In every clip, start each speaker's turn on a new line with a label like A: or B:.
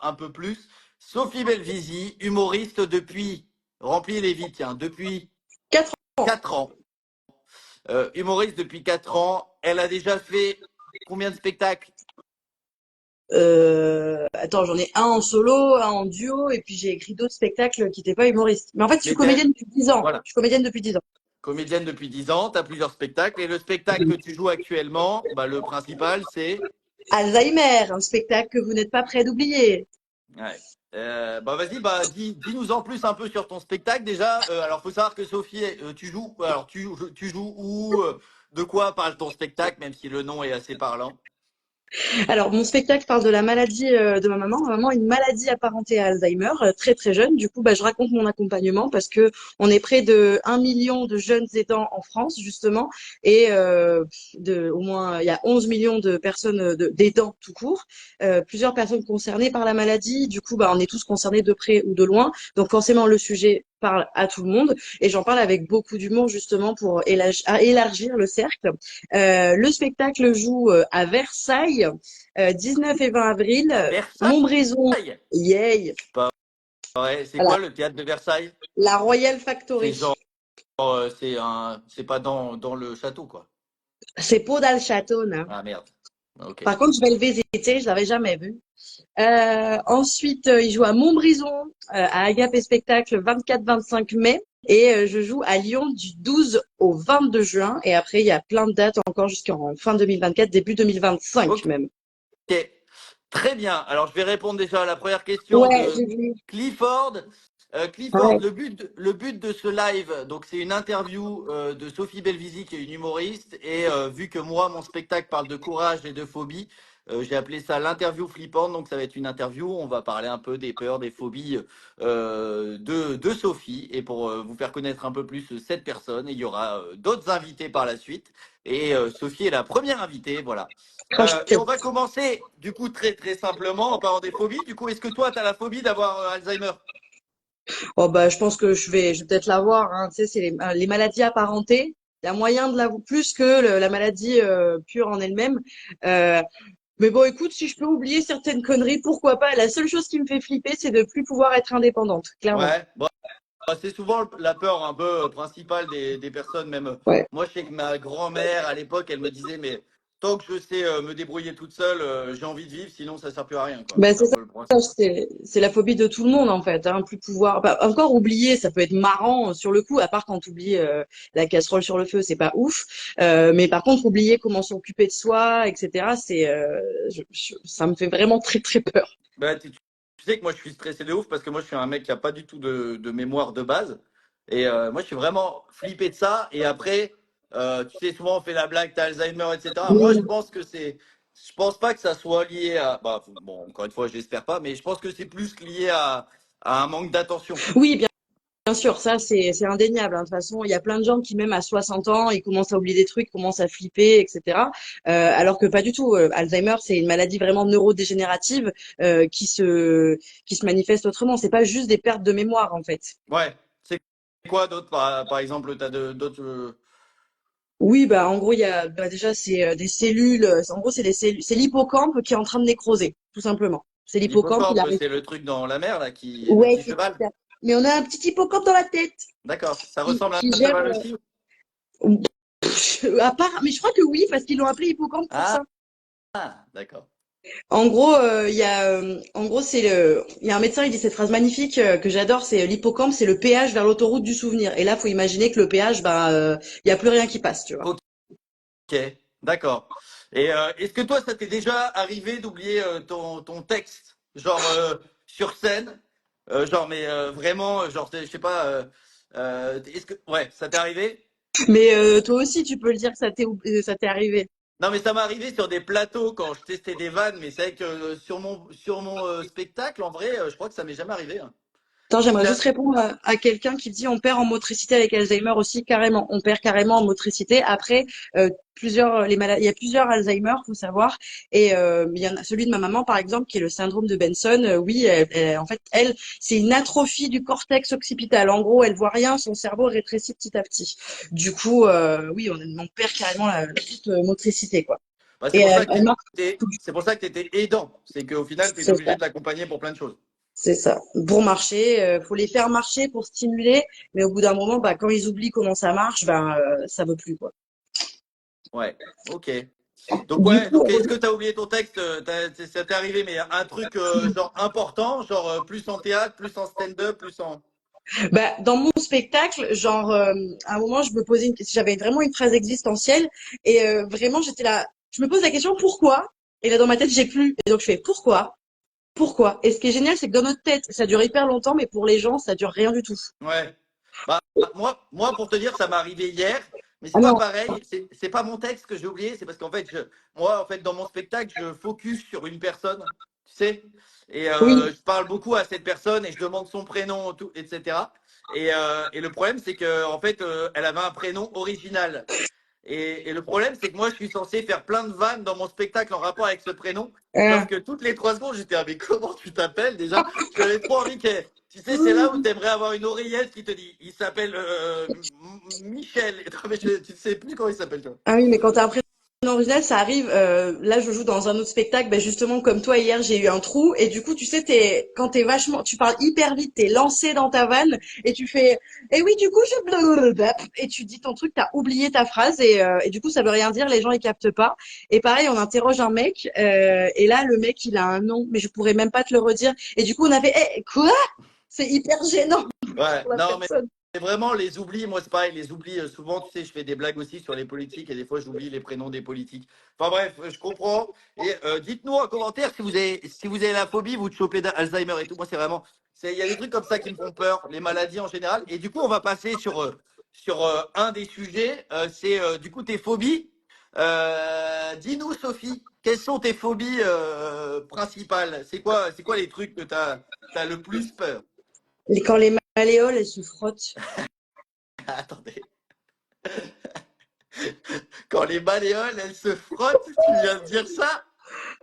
A: un peu plus. Sophie Belvisi, humoriste depuis, remplis les vies, tiens, depuis
B: 4 ans.
A: 4 ans. Humoriste depuis 4 ans. Elle a déjà fait combien de spectacles?
B: Attends, j'en ai un en solo, un en duo, et puis j'ai écrit d'autres spectacles qui n'étaient pas humoristes. Mais en fait, je suis
A: Mais
B: comédienne depuis 10 ans.
A: voilà,
B: Je suis comédienne depuis 10 ans.
A: comédienne depuis 10 ans, tu as plusieurs spectacles. Et le spectacle que tu joues actuellement, bah, le principal, c'est.
B: Alzheimer, un spectacle que vous n'êtes pas prêt d'oublier.
A: Ouais. Bah vas-y, bah dis-nous en plus un peu sur ton spectacle déjà. Alors faut savoir que Sophie, tu joues. Alors tu joues où? De quoi parle ton spectacle, même si le nom est assez parlant.
B: Alors, mon spectacle parle de la maladie de ma maman. Ma maman a une maladie apparentée à Alzheimer, très très jeune. Du coup, bah, je raconte mon accompagnement parce que on est près de 1 million de jeunes aidants en France, justement, et au moins, il y a 11 millions de personnes d'aidants tout court. Plusieurs personnes concernées par la maladie. Du coup, bah, on est tous concernés de près ou de loin. Donc, forcément, le sujet parle à tout le monde et j'en parle avec beaucoup d'humour justement pour élargir le cercle. Le spectacle joue à Versailles, 19 et 20 avril.
A: À Versailles?
B: Montbrison, yay,
A: Ouais, c'est
B: voilà,
A: quoi le théâtre de Versailles?
B: la Royal
A: C'est
B: Factory.
A: genre, c'est pas dans le château quoi.
B: C'est pas dans le château, non.
A: Ah merde. Ok.
B: Par contre, je vais le visiter, je l'avais jamais vu. Ensuite, il joue à Montbrison, à Agapé Spectacle, 24-25 mai. Et je joue à Lyon du 12 au 22 juin. Et après, il y a plein de dates encore jusqu'en fin 2024, début 2025
A: Ok.
B: même.
A: Très bien. Alors, je vais répondre déjà à la première question
B: Ouais,
A: de
B: j'ai vu.
A: Clifford. Clifford,
B: Ouais.
A: le but de ce live, donc c'est une interview de Sophie Belvisi, qui est une humoriste. Et vu que moi, mon spectacle parle de courage et de phobie, j'ai appelé ça l'interview flippante. Donc, ça va être une interview. On va parler un peu des peurs, des phobies de Sophie. Et pour vous faire connaître un peu plus cette personne, il y aura d'autres invités par la suite. Et Sophie est la première invitée. Voilà. Et on va commencer, du coup, très très simplement en parlant des phobies. Du coup, est-ce que toi, tu as la phobie d'avoir Alzheimer?
B: Oh bah, je pense que je vais peut-être l'avoir. Hein. Tu sais, c'est les maladies apparentées. Il y a moyen de l'avoir plus que la maladie pure en elle-même. Euh, mais bon, écoute, si je peux oublier certaines conneries, pourquoi pas. La seule chose qui me fait flipper, c'est de plus pouvoir être indépendante, clairement.
A: Ouais, bon, c'est souvent la peur un peu principale des personnes. Même
B: Ouais.
A: moi, je sais que ma grand-mère, à l'époque, elle me disait, mais tant que je sais me débrouiller toute seule, j'ai envie de vivre, sinon ça sert plus à rien, quoi.
B: Ben
A: C'est
B: c'est
A: un
B: ça,
A: peu le principe.
B: c'est la phobie de tout le monde en fait. Hein, plus pouvoir, bah, encore oublier, ça peut être marrant sur le coup, à part quand tu oublies la casserole sur le feu, c'est pas ouf. Mais par contre, oublier comment s'occuper de soi, etc. C'est, ça me fait vraiment très très peur.
A: Bah, tu sais que moi, je suis stressé de ouf parce que moi, je suis un mec qui a pas du tout de mémoire de base. Et moi, je suis vraiment flippé de ça. Et après, tu sais, souvent, on fait la blague, t'as Alzheimer, etc. Moi, je
B: Oui,
A: pense que c'est. Je pense pas que ça soit lié à. Bah, bon, encore une fois, j'espère pas, mais je pense que c'est plus lié à un manque d'attention.
B: oui, bien sûr, ça c'est indéniable. Hein. De toute façon, il y a plein de gens qui même à 60 ans, ils commencent à oublier des trucs, commencent à flipper, etc. Alors que pas du tout. Alzheimer, c'est une maladie vraiment neurodégénérative qui se manifeste autrement. C'est pas juste des pertes de mémoire en fait.
A: Ouais. C'est quoi d'autre, par exemple, t'as d'autres.
B: Oui, bah en gros, il y a bah, déjà c'est des cellules. En gros, c'est des cellules, c'est l'hippocampe qui est en train de nécroser, tout simplement. C'est l'hippocampe, il
A: L'hippocampe,
B: arrive.
A: c'est le truc dans la mer, là, le
B: Ouais,
A: petit
B: c'est
A: cheval.
B: ça. Mais on a un petit hippocampe dans la tête
A: D'accord. Ça
B: qui,
A: ressemble à
B: qui
A: un
B: gère.
A: cheval aussi?
B: À part, mais je crois que oui, parce qu'ils l'ont appelé hippocampe pour
A: Ah,
B: ça.
A: d'accord.
B: En gros, en gros, il y a un médecin, il dit cette phrase magnifique que j'adore, c'est l'hippocampe, c'est le péage vers l'autoroute du souvenir. Et là, faut imaginer que le péage, ben, il y a plus rien qui passe, tu vois.
A: Ok. Ok, d'accord. Et est-ce que toi, ça t'est déjà arrivé d'oublier ton texte, genre sur scène, genre mais vraiment, genre je sais pas, est-ce que ouais, ça t'est arrivé?
B: Mais toi aussi, tu peux le dire que ça t'est arrivé.
A: Non, mais ça m'est arrivé sur des plateaux quand je testais des vannes, mais c'est vrai que sur mon spectacle, en vrai, je crois que ça m'est jamais arrivé, hein.
B: Attends, j'aimerais
A: C'est
B: juste répondre à quelqu'un qui dit on perd en motricité avec Alzheimer aussi carrément. On perd carrément en motricité. Après, il y a plusieurs Alzheimer, faut savoir. Et il y en a celui de ma maman par exemple qui est le syndrome de Benson. Oui, en fait, elle, c'est une atrophie du cortex occipital. En gros, elle voit rien, son cerveau rétrécit petit à petit. Du coup, oui, on perd carrément la petite motricité, quoi.
A: Bah,
B: Et elle marque.
A: c'est pour ça que tu étais aidant. C'est qu'au final, tu étais
B: C'est
A: obligé
B: ça.
A: de l'accompagner pour plein de choses.
B: C'est ça. Pour marcher, faut les faire marcher pour stimuler, mais au bout d'un moment, bah, quand ils oublient comment ça marche, ben, ça veut plus, quoi.
A: Ouais, ok. Donc
B: Du
A: ouais,
B: coup,
A: donc est-ce que tu as oublié ton texte? Ça t'est arrivé, mais un truc genre important, genre plus en théâtre, plus en stand-up, plus en...
B: bah, dans mon spectacle, genre, à un moment, je me posais j'avais vraiment une phrase existentielle et vraiment, j'étais là, je me pose la question pourquoi? Et là, dans ma tête, j'ai plus. Et donc, je fais pourquoi? Pourquoi? Et ce qui est génial, c'est que dans notre tête, ça dure hyper longtemps, mais pour les gens, ça dure rien du tout.
A: Ouais. Bah, moi, pour te dire, ça m'est arrivé hier, mais
B: Ah
A: c'est pas
B: non,
A: pareil. C'est pas mon texte que j'ai oublié, c'est parce qu'en fait, moi, en fait, dans mon spectacle, je focus sur une personne, tu sais, et
B: oui,
A: je parle beaucoup à cette personne et je demande son prénom, tout, etc. Et le problème, c'est que en fait, elle avait un prénom original. Et le problème, c'est que moi, je suis censé faire plein de vannes dans mon spectacle en rapport avec ce prénom. Sauf que toutes les 3 secondes, j'étais avec comment tu t'appelles déjà? J'avais trop envie que. Tu sais, c'est là où tu aimerais avoir une oreillette qui te dit il s'appelle Michel. Non, mais tu ne sais plus comment il s'appelle, toi.
B: ah oui, mais quand t'as un prénom original, ça arrive. Là, je joue dans un autre spectacle. Ben justement, comme toi hier, j'ai eu un trou. Et du coup, tu sais, quand t'es vachement, tu parles hyper vite, t'es lancé dans ta vanne et tu fais. Et oui, du coup, et tu dis ton truc, t'as oublié ta phrase et du coup, ça veut rien dire. Les gens ils captent pas. Et pareil, on interroge un mec et là, le mec, il a un nom, mais je pourrais même pas te le redire. Et du coup, on a fait, quoi? C'est hyper gênant
A: Ouais,
B: pour la
A: non, mais
B: personne.
A: c'est vraiment les oublis. Moi, c'est pareil, les oublis. Souvent, tu sais, je fais des blagues aussi sur les politiques et des fois, j'oublie les prénoms des politiques. Enfin bref, je comprends. Et dites-nous en commentaire si vous avez la phobie, vous de choper d'Alzheimer et tout. Moi, c'est vraiment. Il y a des trucs comme ça qui me font peur, les maladies en général. Et du coup, on va passer sur un des sujets. C'est du coup tes phobies. Dis-nous, Sophie, quelles sont tes phobies principales? C'est quoi les trucs que t'as le plus peur?
B: Quand les malléoles, elles se frottent.
A: Attendez. Quand les malléoles, elles se frottent, tu viens de dire ça?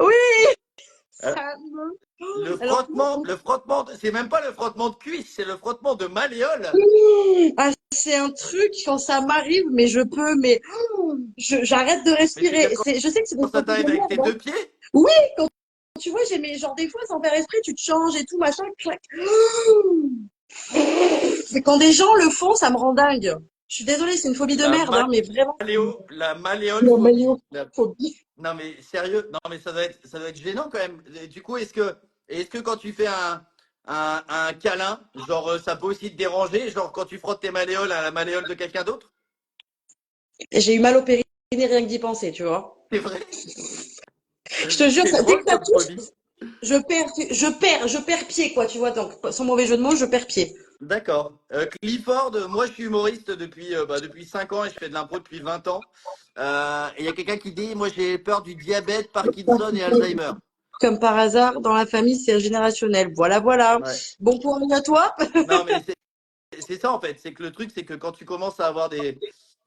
B: Oui,
A: Euh,
B: ça me.
A: Le
B: Alors,
A: frottement, le frottement, c'est même pas le frottement de cuisse, c'est le frottement de malléoles.
B: ah, c'est un truc quand ça m'arrive, mais je peux, mais j'arrête de
A: Mais tu veux dire
B: respirer. Je sais que c'est des
A: quand ça
B: phobies de
A: t'arrive avec tes
B: merde, hein.
A: 2 pieds?
B: Oui, quand tu vois, j'ai mes genre des fois sans faire esprit, tu te changes et tout machin, clac. C'est quand des gens le font, ça me rend dingue. Je suis désolée, c'est une phobie de
A: La
B: merde, hein, mais vraiment.
A: la malléole
B: La
A: phobie.
B: malléophobie.
A: Non mais sérieux, non mais ça doit être gênant quand même. Et du coup, est-ce que quand tu fais un câlin, genre ça peut aussi te déranger, genre quand tu frottes tes malléoles à la malléole de quelqu'un d'autre?
B: J'ai eu mal au périnée rien que d'y penser, tu vois.
A: C'est vrai?
B: Je te jure,
A: C'est
B: dès
A: drôle
B: que ça
A: comme
B: touche,
A: phobie.
B: je perds pied, quoi, tu vois. Donc, sans mauvais jeu de mots, je perds pied.
A: D'accord. Clifford, moi je suis humoriste depuis 5 ans et je fais de l'impro depuis 20 ans. Et il y a quelqu'un qui dit, moi j'ai peur du diabète, Parkinson et Alzheimer.
B: Comme par hasard, dans la famille, c'est générationnel. Voilà, voilà.
A: Ouais.
B: Bon courage à toi.
A: Non mais c'est ça en fait, c'est que le truc c'est que quand tu commences à avoir des...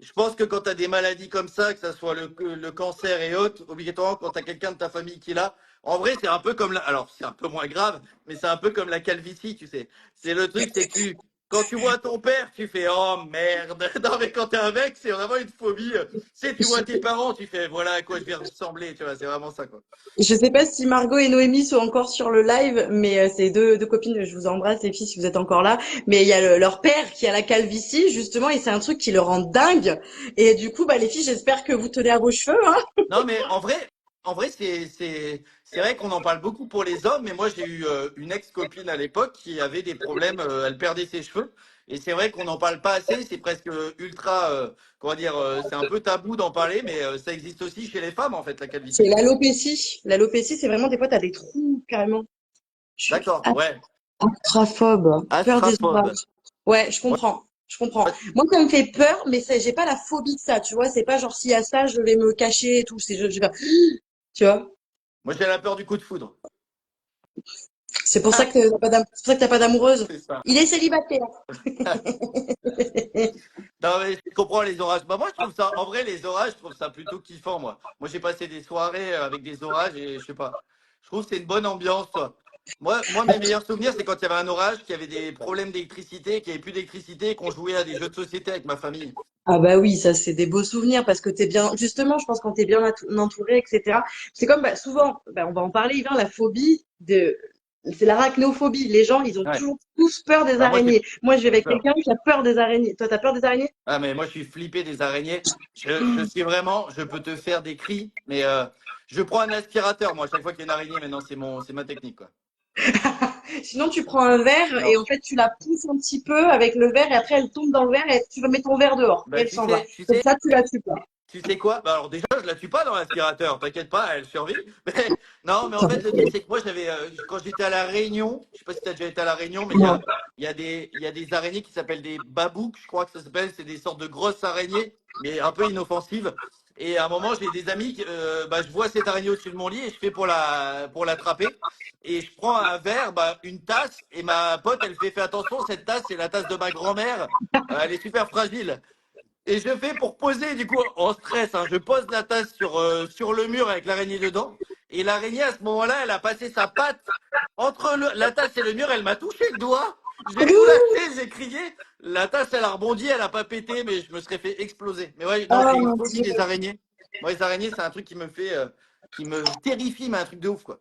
A: Je pense que quand tu as des maladies comme ça, que ça soit le cancer et autres, obligatoirement quand tu as quelqu'un de ta famille qui l'a, en vrai c'est un peu comme la... Alors c'est un peu moins grave, mais c'est un peu comme la calvitie, tu sais. C'est le truc, c'est que quand tu vois ton père, tu fais oh merde. Non mais quand t'es un mec, c'est vraiment une phobie. Tu sais, tu vois tes parents, tu fais voilà à quoi je vais ressembler, tu vois, c'est vraiment ça quoi.
B: Je sais pas si Margot et Noémie sont encore sur le live, mais c'est deux copines. Je vous embrasse les filles si vous êtes encore là. Mais il y a leur père qui a la calvitie justement, et c'est un truc qui le rend dingue. Et du coup, bah les filles, j'espère que vous tenez à vos cheveux, hein.
A: Non, mais en vrai, c'est vrai qu'on en parle beaucoup pour les hommes, mais moi j'ai eu une ex-copine à l'époque qui avait des problèmes, elle perdait ses cheveux, et c'est vrai qu'on n'en parle pas assez, c'est presque ultra, comment dire, c'est un peu tabou d'en parler, mais ça existe aussi chez les femmes en fait, la
B: C'est
A: calvitie.
B: l'alopécie. L'alopécie, c'est vraiment des fois t'as des trous carrément. Je suis
A: D'accord, ouais,
B: astraphobe, peur des
A: astrophobe.
B: orages. Ouais, je
A: Ouais,
B: comprends. Je comprends.
A: ouais.
B: Moi, ça me fait peur, mais j'ai pas la phobie de ça, tu vois. C'est pas genre s'il y a ça, je vais me cacher et tout. Je sais pas. Tu vois.
A: Moi j'ai la peur du coup de foudre.
B: C'est pour ça que c'est pour ça que t'as pas d'amoureuse.
A: C'est ça.
B: Il est célibataire.
A: Non, mais je comprends les orages. Bah, moi, je trouve ça, en vrai, les orages, je trouve ça plutôt kiffant, moi. Moi, j'ai passé des soirées avec des orages et je sais pas. Je trouve que c'est une bonne ambiance, toi. Moi, mes meilleurs souvenirs, c'est quand il y avait un orage, qu'il y avait des problèmes d'électricité, qu'il n'y avait plus d'électricité et qu'on jouait à des jeux de société avec ma famille.
B: Ah bah oui, ça c'est des beaux souvenirs parce que t'es bien, justement, je pense quand t'es bien entouré, etc. C'est comme bah, souvent, bah, on va en parler, Yvan, la phobie c'est l'arachnophobie. Les gens, ils ont
A: Ouais.
B: toujours tous peur des
A: Bah, moi, j'ai
B: araignées. Moi, je vais
A: pas
B: avec
A: peur.
B: quelqu'un qui a peur des araignées. Toi, t'as peur des araignées?
A: Ah, mais moi, je suis flippé des araignées. Je suis vraiment, je peux te faire des cris, mais je prends un aspirateur, moi, à chaque fois qu'il y a une araignée. Maintenant, c'est ma technique, quoi.
B: Sinon, tu prends un verre et
A: Non.
B: en fait, tu la pousses un petit peu avec le verre et après, elle tombe dans le verre et tu vas mettre ton verre dehors et
A: Bah,
B: elle
A: tu
B: s'en va.
A: sais, tu
B: Comme
A: sais,
B: ça, tu la tues pas.
A: Tu sais quoi? Bah alors déjà, je la tue pas dans l'aspirateur, t'inquiète pas, elle survit. Mais non, mais en fait, le truc, c'est que moi, quand j'étais à La Réunion, je sais pas si tu as déjà été à La Réunion, mais
B: Non.
A: il y a des araignées qui s'appellent des babouks, je crois que ça s'appelle, c'est des sortes de grosses araignées, mais un peu inoffensives. Et à un moment, j'ai des amis, bah, je vois cette araignée au-dessus de mon lit et je fais pour l'attraper. Et je prends un verre, bah, une tasse, et ma pote, elle fait attention, cette tasse, c'est la tasse de ma grand-mère, elle est super fragile. Et je fais pour poser, du coup, en stress, hein, je pose la tasse sur le mur avec l'araignée dedans. Et l'araignée, à ce moment-là, elle a passé sa patte entre la tasse et le mur, elle m'a touché le doigt. J'ai tout lâché, j'ai crié. La tasse, elle a rebondi, elle a pas pété, mais je me serais fait exploser. Mais ouais, non,
B: Oh
A: j'ai une
B: mon
A: phobie
B: Dieu.
A: des araignées. Moi, les araignées, c'est un truc qui me terrifie, mais un truc de ouf, quoi.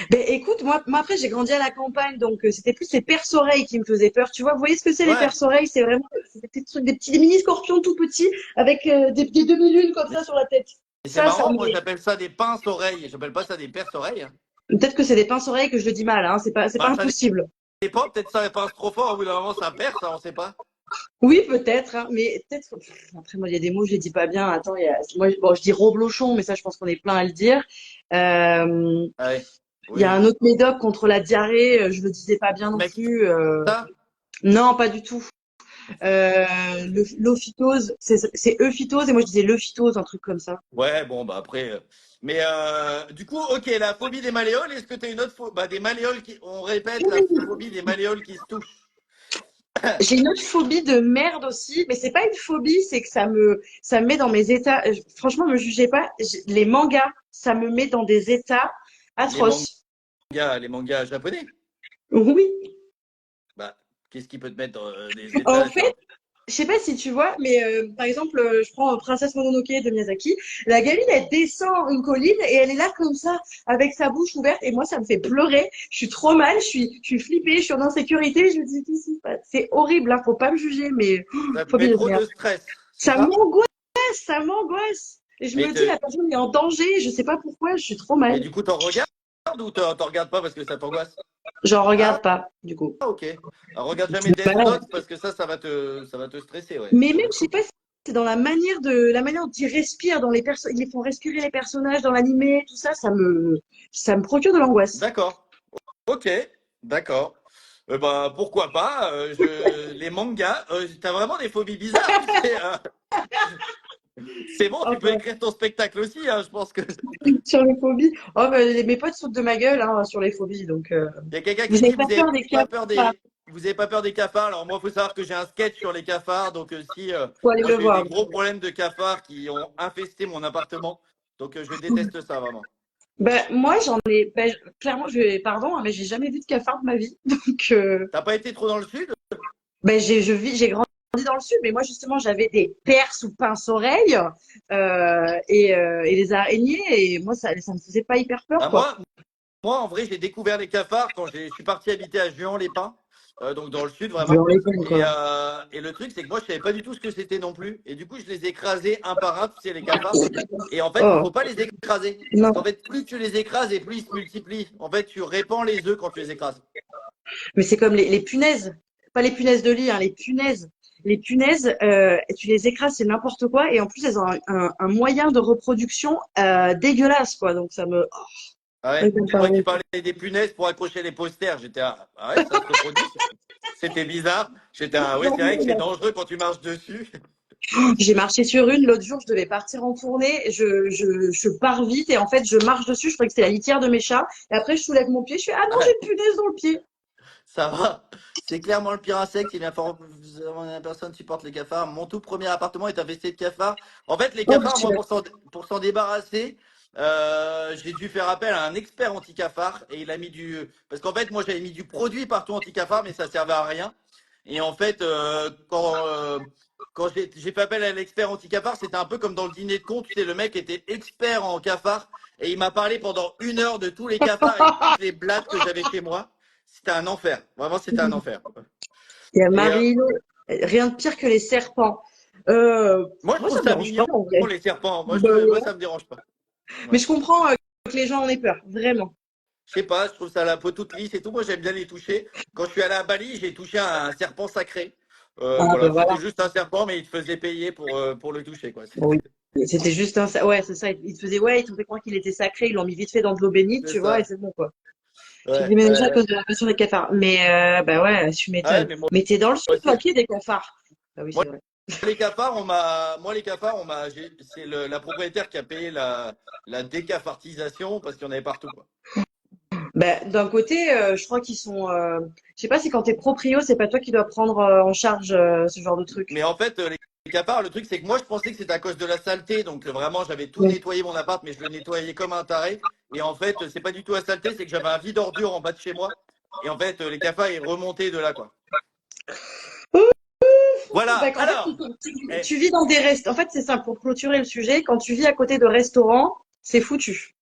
B: Ben écoute, moi après j'ai grandi à la campagne, donc c'était plus les perce-oreilles qui me faisaient peur. Tu vois, vous voyez ce que c'est les
A: Ouais,
B: perce-oreilles? C'est vraiment c'est des petits trucs, des mini scorpions tout petits avec des demi-lunes comme
A: mais
B: ça sur la tête.
A: c'est
B: Ça
A: marrant,
B: me...
A: moi, j'appelle ça des pinces-oreilles. J'appelle pas ça des perces-oreilles, hein.
B: Peut-être que c'est des pince-oreilles que je le dis mal, hein. C'est pas
A: Bah, ça
B: impossible.
A: dépend, peut-être ça pince trop fort, au bout d'un moment, ça perce, hein, on sait pas.
B: Oui, peut-être, hein, mais peut-être. Après, moi, il y a des mots, je les dis pas bien. Attends, moi, bon, je dis reblochon, mais ça, je pense qu'on est plein à le dire. Euh,
A: Ah ouais.
B: Il y a
A: Oui.
B: un autre médoc contre la diarrhée, je le disais pas bien non
A: Mec,
B: plus.
A: ça?
B: Non, pas du tout. L'ophytose, c'est euphytose et moi je disais l'euphytose, un truc comme ça.
A: Ouais, bon, bah après. Mais du coup, ok, la phobie des malléoles, est-ce que tu as une autre phobie? Bah, des malléoles qui. On répète la phobie des malléoles qui se touchent.
B: J'ai une autre phobie de merde aussi, mais c'est pas une phobie, c'est que ça me met dans mes états. Franchement, me jugez pas. Les mangas, ça me met dans des états
A: Les
B: atroces.
A: les mangas japonais.
B: Oui.
A: Bah, qu'est-ce qui peut te mettre dans des
B: En
A: états
B: fait,
A: sur.
B: je sais pas si tu vois, mais par exemple, je prends Princesse Mononoke de Miyazaki. La gamine, elle descend une colline et elle est là comme ça, avec sa bouche ouverte. Et moi, ça me fait pleurer. Je suis trop mal, je suis flippée, je suis en insécurité. Je me dis, qu'est-ce qui se passe? C'est horrible, hein, faut pas me juger, mais
A: Ça te
B: faut
A: met
B: bien
A: trop
B: dire.
A: de stress, c'est
B: Ça
A: ça?
B: m'angoisse, ça m'angoisse. Et je
A: Mais,
B: me dis, la personne est en danger. Je sais pas pourquoi, je suis trop
A: mais
B: mal.
A: du coup, t'en regardes ou t'en regardes pas parce que ça t'angoisse?
B: J'en
A: Ah,
B: regarde pas, du coup.
A: ok. Alors, regarde jamais Death Note parce que ça va te stresser, ouais.
B: Mais
A: Ça va
B: même,
A: être
B: je sais
A: chaud.
B: pas si c'est dans la manière dont ils respirent, ils les font respirer les personnages dans l'animé, tout ça, ça me procure de l'angoisse.
A: D'accord. Ok, d'accord. Bah, pourquoi pas les mangas, t'as vraiment des phobies bizarres, tu sais. C'est bon, tu peux
B: Enfin,
A: écrire ton spectacle aussi, hein, je pense que.
B: sur les phobies. Oh, bah, mes potes sautent de ma gueule, hein, sur les phobies, donc,
A: Il y a quelqu'un
B: vous
A: qui
B: avez
A: dit
B: pas peur des cafards?
A: vous avez pas peur des cafards. Alors moi, il faut savoir que j'ai un sketch sur les cafards. Donc si
B: Faut aller
A: moi
B: le
A: j'ai eu
B: voir.
A: des gros problèmes de cafards qui ont infesté mon appartement. Donc je déteste ça vraiment.
B: Ben, moi, j'en ai, ben, clairement, pardon, hein, mais j'ai jamais vu de cafard de ma vie. Donc,
A: T'as pas été trop dans le sud?
B: ben, j'ai grandi dans le sud, mais moi, justement, j'avais des perces ou pince-oreilles, et les araignées, et moi, ça me faisait pas hyper peur,
A: Ah,
B: quoi.
A: moi en vrai j'ai découvert les cafards quand je suis parti habiter à Juan-les-Pins, donc dans le sud
B: Je
A: vraiment.
B: les peine, quoi.
A: Et le truc c'est que moi je savais pas du tout ce que c'était non plus. Et du coup je les écrasais un par un, tu sais les cafards. Et en fait il
B: Oh,
A: faut pas les écraser parce
B: non.
A: qu'en fait plus tu les écrases et plus ils se multiplient. En fait tu répands les œufs quand tu les écrases.
B: Mais c'est comme les punaises. Pas les punaises de lit, hein, les punaises. Les punaises, tu les écrases, c'est n'importe quoi. Et en plus, elles ont un moyen de reproduction dégueulasse, quoi. Donc,
A: Ah
B: ça
A: ouais,
B: me
A: je croyais que tu
B: paraît-
A: parlais des punaises pour accrocher les posters. J'étais ah ouais, ça se reproduit. C'était bizarre. J'étais ouais, c'est vrai que c'est dangereux quand tu marches dessus.
B: J'ai marché sur une. L'autre jour, je devais partir en tournée. Je pars vite et en fait, je marche dessus. Je croyais que c'était la litière de mes chats. Et après, je soulève mon pied. Je fais, ah non, j'ai
A: Ouais,
B: une punaise dans le pied.
A: ça va. C'est clairement le pire insecte. Personne supporte les cafards. Mon tout premier appartement est infesté de cafards. En fait, les
B: Oh,
A: cafards,
B: tu
A: moi,
B: l'as-
A: pour s'en débarrasser, j'ai dû faire appel à un expert anti-cafard et il a mis parce qu'en fait, moi, j'avais mis du produit partout anti-cafard, mais ça servait à rien. Et en fait, quand j'ai fait appel à l'expert anti-cafard, c'était un peu comme dans le dîner de con. Tu sais, le mec était expert en cafards et il m'a parlé pendant 1 heure de tous les cafards et toutes les blattes que j'avais chez moi. C'était un enfer. Vraiment, c'était un enfer.
B: Il y a
A: Et
B: Marine, rien de pire que les serpents.
A: moi, je
B: Moi,
A: trouve
B: ça me
A: ça
B: dérange pas
A: mignon,
B: en vrai.
A: les serpents.
B: Bah
A: Moi,
B: ouais.
A: ça me dérange pas.
B: Mais
A: Ouais.
B: je comprends que les gens en aient peur, vraiment.
A: Je sais pas, je trouve ça la peau toute lisse et tout. Moi, j'aime bien les toucher. Quand je suis allé à Bali, j'ai touché un serpent sacré.
B: Ah ben
A: Voilà,
B: voilà.
A: c'était juste un serpent, mais il te faisait payer pour le toucher, quoi.
B: Oui. C'était juste un, ouais, c'est ça. Ils te faisaient, ouais, ils te faisaient croire qu'il était sacré. Ils l'ont mis vite fait dans de l'eau bénite,
A: C'est
B: tu vois, et
A: ça.
B: c'est bon, quoi. J'ai
A: Ouais,
B: déménagé à
A: ouais.
B: cause de la passion des cafards. Mais, bah ouais, tu
A: Ah ouais,
B: m'étonnes.
A: mais moi
B: Mais t'es dans le sud,
A: aussi.
B: toi, qui est des cafards. Ah oui,
A: Moi,
B: c'est vrai.
A: les cafards, c'est la propriétaire qui a payé la décafartisation parce qu'il y en avait partout, quoi.
B: Bah, d'un côté, je crois qu'ils sont, je sais pas si quand t'es proprio, c'est pas toi qui dois prendre en charge ce genre de truc.
A: Mais en fait, les cafards, le truc, c'est que moi, je pensais que c'était à cause de la saleté. Donc, vraiment, j'avais tout
B: Ouais.
A: nettoyé mon appart, mais je le nettoyais comme un taré. Et en fait, c'est pas du tout la saleté, c'est que j'avais un vide ordure en bas de chez moi. Et en fait, les cafards, ils remontaient de là, quoi. Voilà.
B: Bah, en fait,
A: Alors, eh,
B: tu vis dans des restes. En fait, c'est simple. Pour clôturer le sujet, quand tu vis à côté de restaurants, c'est foutu.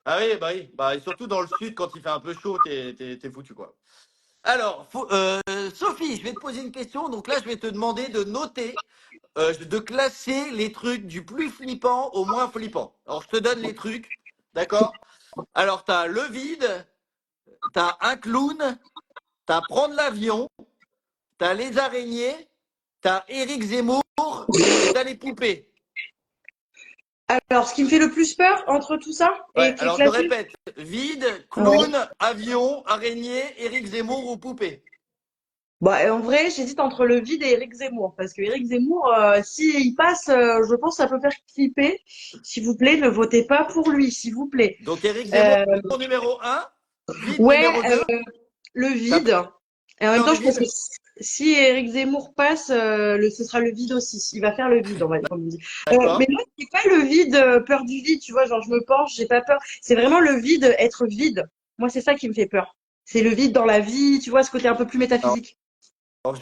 A: ah oui, bah oui. Bah, et surtout dans le sud, quand il fait un peu chaud, t'es foutu, quoi. Alors, Sophie, je vais te poser une question. Donc là, je vais te demander de noter, de classer les trucs du plus flippant au moins flippant. Alors, je te donne les trucs, d'accord? Alors, tu as le vide, tu as un clown, tu as prendre l'avion, tu as les araignées, tu as Éric Zemmour et tu as les poupées.
B: Alors, ce qui me fait le plus peur entre tout ça
A: Ouais,
B: et qui est
A: alors je
B: classé.
A: répète, vide,
B: Ouais.
A: clown, avion, araignée, Éric Zemmour ou poupée.
B: Bah, en vrai, j'hésite entre le vide et Éric Zemmour. Parce que Éric Zemmour, s'il passe, je pense que ça peut faire flipper. S'il vous plaît, ne votez pas pour lui, s'il vous plaît.
A: Donc Éric Zemmour
B: Euh,
A: numéro un, vide
B: ouais,
A: numéro 2.
B: le
A: T'as
B: vide. Et en même
A: peur
B: temps,
A: du
B: je pense que
A: vide?
B: si Éric Zemmour passe, ce sera le vide aussi. Il va faire le vide, on va dire, comme on dit. Mais
A: D'accord.
B: moi, c'est pas le vide, peur du vide, tu vois, genre je me penche, j'ai pas peur. C'est vraiment le vide, être vide. Moi, c'est ça qui me fait peur. C'est le vide dans la vie, tu vois, ce côté un peu plus
A: Alors,
B: métaphysique.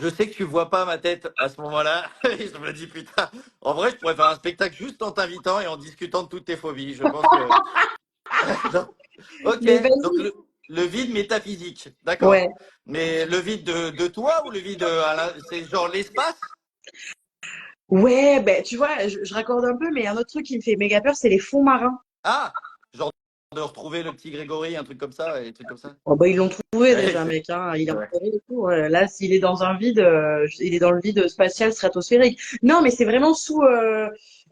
A: je sais que tu vois pas ma tête à ce moment-là. Et je me dis, putain, en vrai, je pourrais faire un spectacle juste en t'invitant et en discutant de toutes tes phobies. Je pense que. Non. Ok,
B: Mais
A: donc
B: vas-y.
A: le vide métaphysique, d'accord.
B: Ouais.
A: Mais le vide de toi ou le vide c'est genre l'espace?
B: Ouais, ben, tu vois, je raccorde un peu, mais un autre truc qui me fait méga peur, c'est les fonds marins.
A: Ah, genre de retrouver le petit Grégory, un truc comme ça, et des trucs comme ça.
B: Oh, bah, ils l'ont trouvé
A: Ouais,
B: déjà, mec, hein. Il est
A: ouais.
B: enterré et tout. Là, s'il est dans un vide, il est dans le vide spatial stratosphérique. Non, mais c'est vraiment sous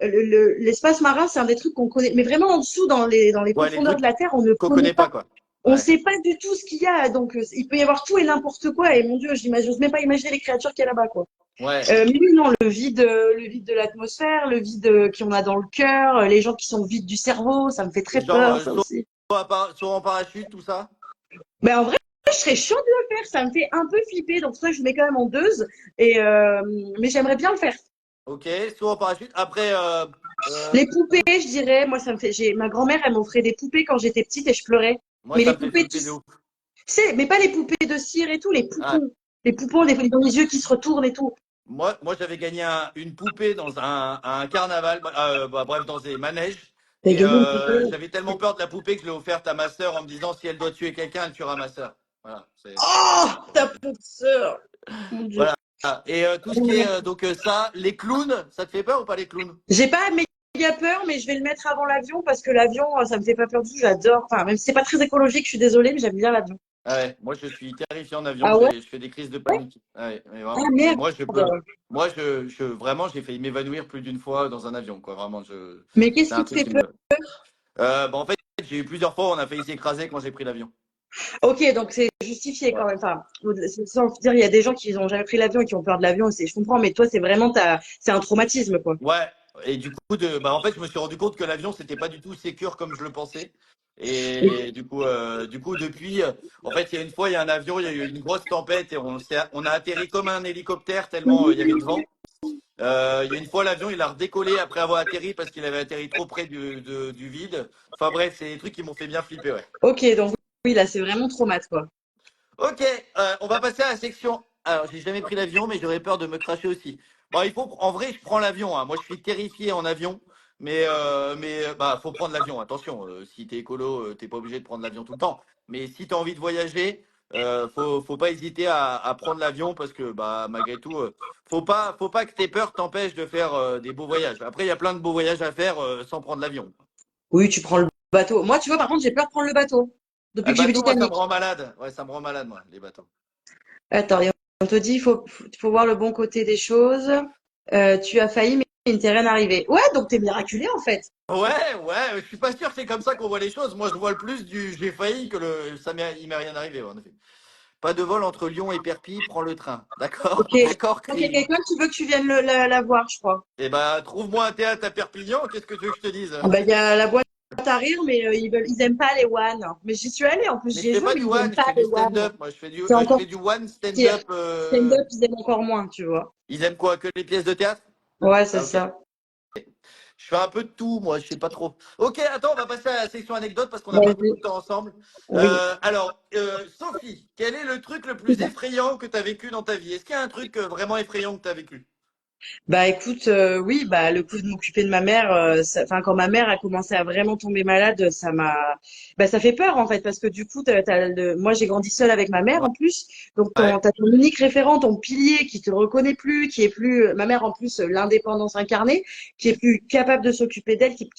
B: l'espace marin, c'est un des trucs qu'on connaît. Mais vraiment en dessous, dans les
A: Ouais, les
B: profondeurs de
A: trucs
B: la Terre, on ne
A: qu'on
B: connaît
A: connaît
B: pas.
A: pas, quoi.
B: On
A: Ouais.
B: sait pas du tout ce qu'il y a. Donc, il peut y avoir tout et n'importe quoi. Et mon Dieu, j'ose même pas imaginer les créatures qu'il y a là-bas, quoi.
A: Ouais.
B: Mais oui, non, le vide de l'atmosphère, le vide qu'on a dans le cœur, les gens qui sont vides du cerveau, ça me fait très
A: Genre,
B: peur, ça aussi.
A: saut en parachute, tout ça.
B: Mais en vrai, je serais chaud de le faire. Ça me fait un peu flipper. Donc, ça, je le mets quand même en deux. Et, mais j'aimerais bien le faire.
A: Ok, saut en parachute. Après, euh,
B: Les poupées, je dirais, moi, ça me fait. Ma grand-mère, elle m'offrait des poupées quand j'étais petite et je pleurais.
A: moi,
B: Mais
A: ça
B: les
A: me fait
B: poupées, tu
A: flipper de ouf.
B: sais, mais pas les poupées de cire et tout, les
A: Ah,
B: poupons. Les poupons, ils ont les yeux qui se retournent et tout.
A: moi j'avais gagné une poupée dans un carnaval, bref, dans des manèges.
B: T'as
A: Et
B: gagné une poupée.
A: j'avais tellement peur de la poupée que je l'ai offerte à ma sœur en me disant si elle doit tuer quelqu'un, elle tuera ma sœur. Voilà.
B: Oh, ta pauvre sœur. Mon Dieu.
A: Voilà. Et tout ce qui est donc ça, les clowns, ça te fait peur ou pas les clowns?
B: J'ai pas méga peur, mais je vais le mettre avant l'avion parce que l'avion, ça me fait pas peur du tout. J'adore. Enfin, même si c'est pas très écologique, je suis désolée, mais j'aime bien l'avion.
A: Ah ouais, moi je suis terrifié en avion,
B: Ah ouais?
A: je fais des crises de panique. Ah ouais, mais
B: Ah
A: vraiment. Mais
B: merde.
A: moi je peux, moi vraiment j'ai failli m'évanouir plus d'une fois dans un avion, quoi. Vraiment,
B: Mais
A: c'est
B: qu'est-ce
A: un
B: qui te
A: truc
B: fait
A: qui
B: peur?
A: me. En fait, j'ai eu plusieurs fois, on a failli s'écraser quand j'ai pris l'avion.
B: Ok, donc c'est justifié
A: Ouais.
B: quand même. Enfin, sans dire, il y a des gens qui n'ont jamais pris l'avion et qui ont peur de l'avion, je comprends, mais toi, c'est vraiment c'est un traumatisme, quoi.
A: Ouais. Et du coup, en fait, je me suis rendu compte que l'avion, c'était pas du tout sécure comme je le pensais. Et du coup, depuis, en fait, il y a une fois, il y a un avion, il y a eu une grosse tempête et on a atterri comme un hélicoptère tellement il y avait de vent. Il y a une fois, l'avion, il a redécollé après avoir atterri parce qu'il avait atterri trop près du vide. Enfin bref, c'est des trucs qui m'ont fait bien flipper, ouais.
B: Ok, donc oui, là, c'est vraiment traumatisme, quoi.
A: Ok, on va passer à la section. Alors, j'ai jamais pris l'avion, mais j'aurais peur de me cracher aussi. Bon, en vrai, je prends l'avion, hein. Moi, je suis terrifié en avion. Bah, faut prendre l'avion. Attention, si t'es écolo, t'es pas obligé de prendre l'avion tout le temps. Mais si t'as envie de voyager, faut pas hésiter à prendre l'avion parce que, bah, malgré tout, faut pas que tes peurs t'empêchent de faire des beaux voyages. Après, il y a plein de beaux voyages à faire sans prendre l'avion.
B: Oui, tu prends le bateau. Moi, tu vois, par contre, j'ai peur de prendre le bateau depuis
A: Le
B: que j'ai vu
A: bateau, moi, ça me
B: Titanic.
A: rend malade. Ouais, ça me rend malade, moi, les bateaux.
B: Attends, et on te dit, faut voir le bon côté des choses. Tu as failli, mais il ne t'est rien arrivé. Ouais, donc t'es miraculé en fait.
A: Ouais, je suis pas sûr que c'est comme ça qu'on voit les choses. Moi, je vois le plus du j'ai failli que il m'est rien arrivé, en effet. Pas de vol entre Lyon et Perpignan, prends le train. D'accord?
B: Ok.
A: D'accord,
B: Donc il y a
A: Chris.
B: quelqu'un qui veut que tu viennes la voir, je crois.
A: Eh ben, trouve-moi un théâtre à Perpignan, qu'est-ce que tu veux que je te dise?
B: Ah bah, il y a la boîte à rire, mais ils aiment pas les one. Mais j'y suis allée en plus,
A: Mais
B: j'y
A: je
B: ai
A: fais
B: joué,
A: pas
B: mais
A: du
B: ils aiment
A: one, je
B: pas
A: fais
B: les
A: du
B: one.
A: stand-up. Moi,
B: C'est
A: je
B: encore
A: fais du one
B: pire.
A: stand-up.
B: Stand-up, ils aiment encore moins, tu vois.
A: Ils aiment quoi? Que les pièces de théâtre?
B: Ouais, c'est
A: Ah, ok.
B: ça.
A: Je fais un peu de tout, moi, je sais pas trop. Ok, attends, on va passer à la section anecdote parce qu'on n'a pas
B: Vas-y.
A: beaucoup de temps ensemble.
B: Oui.
A: Sophie, quel est le truc le plus effrayant que tu as vécu dans ta vie? Est-ce qu'il y a un truc vraiment effrayant que tu as vécu?
B: Bah écoute, oui, bah le coup de m'occuper de ma mère, enfin quand ma mère a commencé à vraiment tomber malade, bah ça fait peur en fait parce que du coup, moi j'ai grandi seule avec ma mère en plus, donc
A: Ouais.
B: t'as ton unique référent, ton pilier qui te reconnaît plus, qui est plus, ma mère en plus l'indépendance incarnée, qui est plus capable de s'occuper d'elle, qui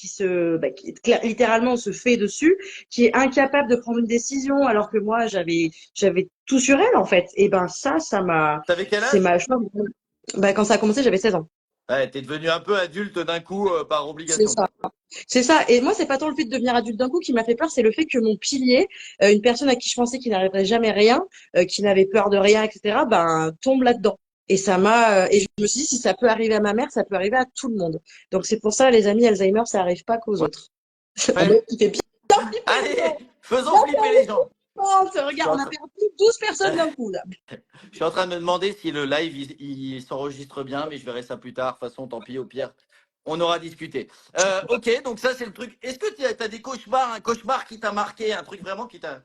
B: littéralement se fait dessus, qui est incapable de prendre une décision alors que moi j'avais tout sur elle en fait. Et ben
A: T'avais quel
B: c'est
A: âge?
B: ma, bah quand ça a commencé j'avais 16 ans.
A: Ouais, t'es devenu un peu adulte d'un coup par
B: C'est
A: obligation,
B: ça.
A: quoi.
B: C'est ça. Et moi, c'est pas tant le fait de devenir adulte d'un coup qui m'a fait peur, c'est le fait que mon pilier, une personne à qui je pensais qu'il n'arriverait jamais rien, qui n'avait peur de rien, etc., ben, tombe là-dedans. Et je me suis dit, si ça peut arriver à ma mère, ça peut arriver à tout le monde. Donc c'est pour ça, les amis, Alzheimer, ça arrive pas qu'aux autres. Ah ben,
A: Ouais.
B: il fait bien flipper, dis
A: Allez,
B: donc.
A: faisons
B: Bien
A: flipper les gens.
B: faire
A: Je suis
B: regarde,
A: en
B: on a
A: train,
B: perdu 12 personnes d'un coup, là.
A: je suis en train de me demander si le live il s'enregistre bien, mais je verrai ça plus tard. De toute façon, tant pis, au pire, on aura discuté. Ok, donc ça c'est le truc. Est-ce que tu as des cauchemars, un cauchemar qui t'a marqué, un truc vraiment qui t'a.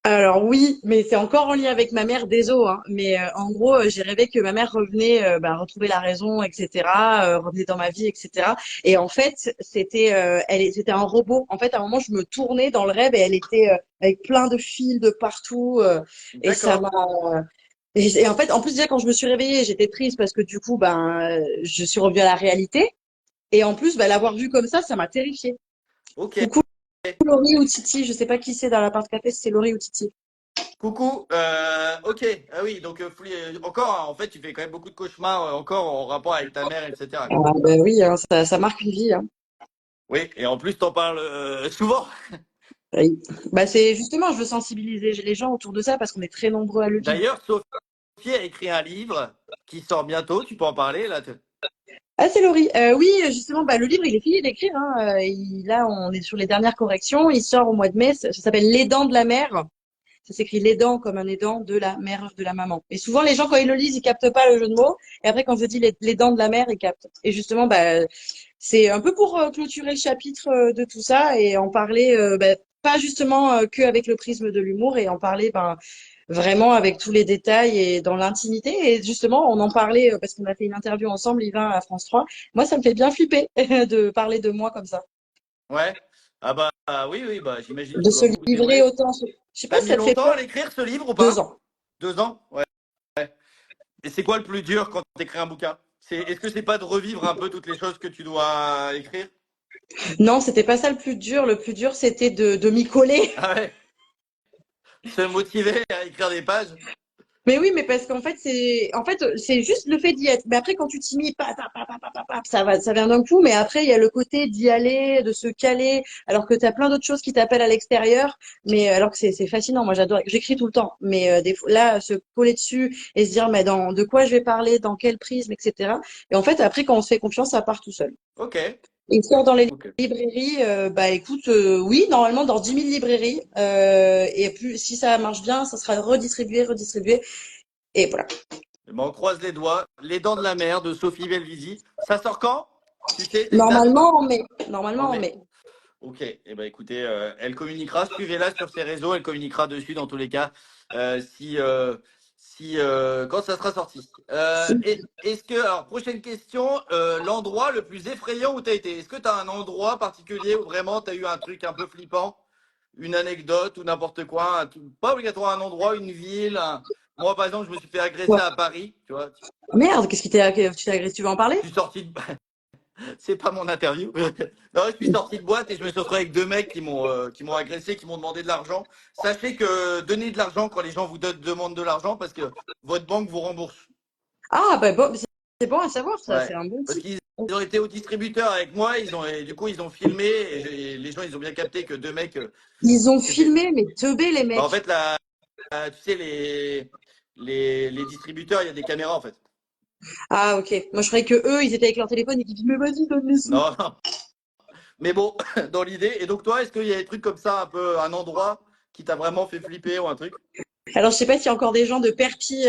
B: Alors oui, mais c'est encore en lien avec ma mère, désolé, hein. Mais en gros, j'ai rêvé que ma mère revenait, bah, retrouver la raison, etc., revenait dans ma vie, etc. Et en fait, c'était un robot. En fait, à un moment, je me tournais dans le rêve et elle était avec plein de fils de partout. Et ça
A: D'accord.
B: m'a. Et en fait, en plus déjà quand je me suis réveillée, j'étais triste parce que du coup, ben, je suis revenue à la réalité. Et en plus, bah, l'avoir vu comme ça m'a terrifiée.
A: Ok.
B: Coucou Laurie ou Titi, je sais pas qui c'est dans l'appart café, si c'est Laurie ou Titi.
A: Coucou. Ok. Ah oui, donc encore, hein, en fait, tu fais quand même beaucoup de cauchemars encore en rapport avec ta mère, etc.
B: Ah,
A: Quoi.
B: bah oui, hein, ça marque une vie, hein.
A: Oui, et en plus, t'en parles souvent.
B: Oui. Bah c'est justement, je veux sensibiliser les gens autour de ça parce qu'on est très nombreux à le vivre.
A: D'ailleurs, Sophie a écrit un livre qui sort bientôt. Tu peux en parler là?
B: Ah, c'est Laurie. Oui, justement, bah, le livre, il est fini d'écrire, hein. Là, on est sur les dernières corrections. Il sort au mois de mai. Ça s'appelle Les dents de la mer. Ça s'écrit les dents comme un aidant de la mère de la maman. Et souvent, les gens, quand ils le lisent, ils captent pas le jeu de mots. Et après, quand je dis les dents de la mer, ils captent. Et justement, bah, c'est un peu pour clôturer le chapitre de tout ça et en parler, bah, pas justement que avec le prisme de l'humour et en parler, ben, vraiment avec tous les détails et dans l'intimité. Et justement, on en parlait parce qu'on a fait une interview ensemble, Yvain, à France 3. Moi, ça me fait bien flipper de parler de moi comme ça,
A: Ouais. Ah bah oui, oui, bah j'imagine
B: de
A: qu'il
B: se
A: doit beaucoup te
B: livrer
A: livrer.
B: autant. Je sais pas
A: T'as
B: si
A: mis
B: ça te fait
A: longtemps
B: peur.
A: à l'écrire ce livre ou
B: 2 ans.
A: pas? 2 ans? Ouais. Et c'est quoi le plus dur quand tu écris un bouquin? Est-ce que c'est pas de revivre un peu toutes les choses que tu dois écrire?
B: Non, c'était pas ça le plus dur. Le plus dur, c'était de m'y coller.
A: Ah ouais. Se motiver à écrire des pages?
B: Mais oui, mais parce qu'en fait, c'est juste le fait d'y être. Mais après, quand tu t'y mets, ça vient d'un coup. Mais après, il y a le côté d'y aller, de se caler, alors que tu as plein d'autres choses qui t'appellent à l'extérieur. Mais alors que c'est fascinant. Moi, j'adore. J'écris tout le temps. Mais des fois, là, se coller dessus et se dire, mais de quoi je vais parler, dans quel prisme, etc. Et en fait, après, quand on se fait confiance, ça part tout seul.
A: Ok.
B: Et il sort dans les
A: Ok.
B: librairies, bah écoute, oui, normalement dans 10 000 librairies. Et plus, si ça marche bien, ça sera redistribué. Et voilà.
A: Eh ben, on croise les doigts. Les dents de la mer de Sophie Belvisi. Ça sort quand? Tu sais, t'as une date ou
B: Normalement,
A: pas?
B: on met.
A: En
B: Normalement, on
A: mai.
B: met.
A: Ok, eh ben écoutez, elle communiquera, suivez-la sur ses réseaux, elle communiquera dessus dans tous les cas. Si quand ça sera sorti.
B: Si.
A: Est-ce que, alors, prochaine question, l'endroit le plus effrayant où tu as été? Est-ce que tu as un endroit particulier où vraiment tu as eu un truc un peu flippant, une anecdote ou n'importe quoi, pas obligatoire un endroit, une ville. Moi, par exemple, je me suis fait agresser
B: Ouais.
A: à Paris, tu vois.
B: Merde, qu'est-ce qui tu t'es agressé? Tu veux en parler?
A: Je suis sorti de... C'est pas mon interview. Non, je suis sorti de boîte et je me suis retrouvé avec deux mecs qui m'ont agressé, qui m'ont demandé de l'argent. Sachez que donnez de l'argent quand les gens vous demandent de l'argent parce que votre banque vous rembourse.
B: Ah, bah bon, c'est bon à savoir, ça,
A: Ouais.
B: c'est un bon
A: Parce
B: type.
A: qu'ils ont été au distributeur avec moi, et du coup ils ont filmé et les gens ils ont bien capté que deux mecs
B: Ils ont
A: c'était.
B: filmé, mais teubés, les
A: Bah, en
B: mecs.
A: fait tu sais les distributeurs, il y a des caméras en fait.
B: Ah, ok. Moi, je croyais que eux, ils étaient avec leur téléphone et qu'ils disaient, mais vas-y, donne les sous.
A: Non, non. Mais bon, dans l'idée. Et donc toi, est-ce qu'il y a des trucs comme ça, un peu un endroit qui t'a vraiment fait flipper ou un truc?
B: Alors, je sais pas s'il y a encore des gens de Perpi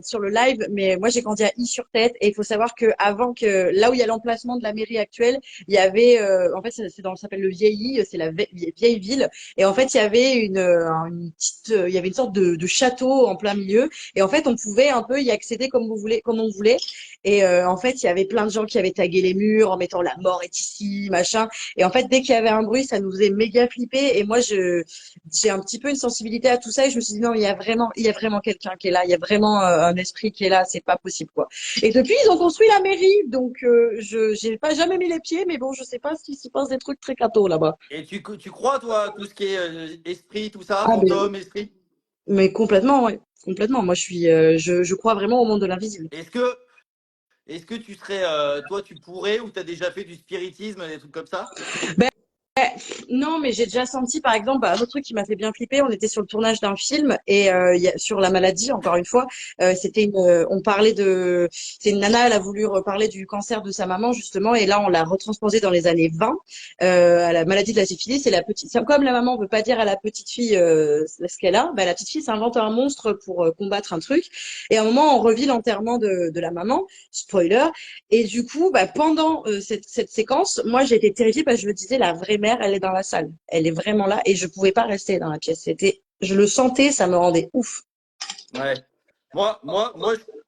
B: sur le live, mais moi j'ai grandi à Y-sur-Tête et il faut savoir que avant que là où il y a l'emplacement de la mairie actuelle, il y avait en fait c'est dans ça s'appelle le Vieilly, c'est la vieille ville et en fait il y avait une petite il y avait une sorte de château en plein milieu et en fait on pouvait un peu y accéder comme on voulait et en fait il y avait plein de gens qui avaient tagué les murs en mettant la mort est ici machin et en fait dès qu'il y avait un bruit ça nous faisait méga flipper et moi je j'ai un petit peu une sensibilité à tout ça et je me suis dit non, il y a vraiment quelqu'un qui est là, il y a vraiment un esprit qui est là, c'est pas possible quoi. Et depuis ils ont construit la mairie, donc je j'ai pas jamais mis les pieds, mais bon je sais pas s'il s'y passe des trucs très cathos là-bas.
A: Et tu crois, toi, tout ce qui est esprit, tout ça,
B: Ah
A: fantôme, esprit?
B: mais complètement ouais, complètement. Moi je crois vraiment au monde de l'invisible.
A: Est-ce que, est-ce que tu serais, toi, tu pourrais ou tu as déjà fait du spiritisme, des trucs comme ça?
B: Non, mais j'ai déjà senti, par exemple, bah, un autre truc qui m'a fait bien flipper. On était sur le tournage d'un film et sur la maladie, encore une fois, on parlait c'est une nana, elle a voulu reparler du cancer de sa maman justement, et là on l'a retransposé dans les années 20 à la maladie de la syphilis. Et la petite, comme la maman veut pas dire à la petite fille ce qu'elle a, bah, la petite fille s'invente un monstre pour combattre un truc. Et à un moment, on revit l'enterrement de la maman. Spoiler. Et du coup, bah, pendant cette séquence, moi, j'ai été terrifiée parce que je me disais, la vraie mère, elle est dans la salle. Elle est vraiment là et je pouvais pas rester dans la pièce. Je le sentais, ça me rendait ouf.
A: Ouais. Moi,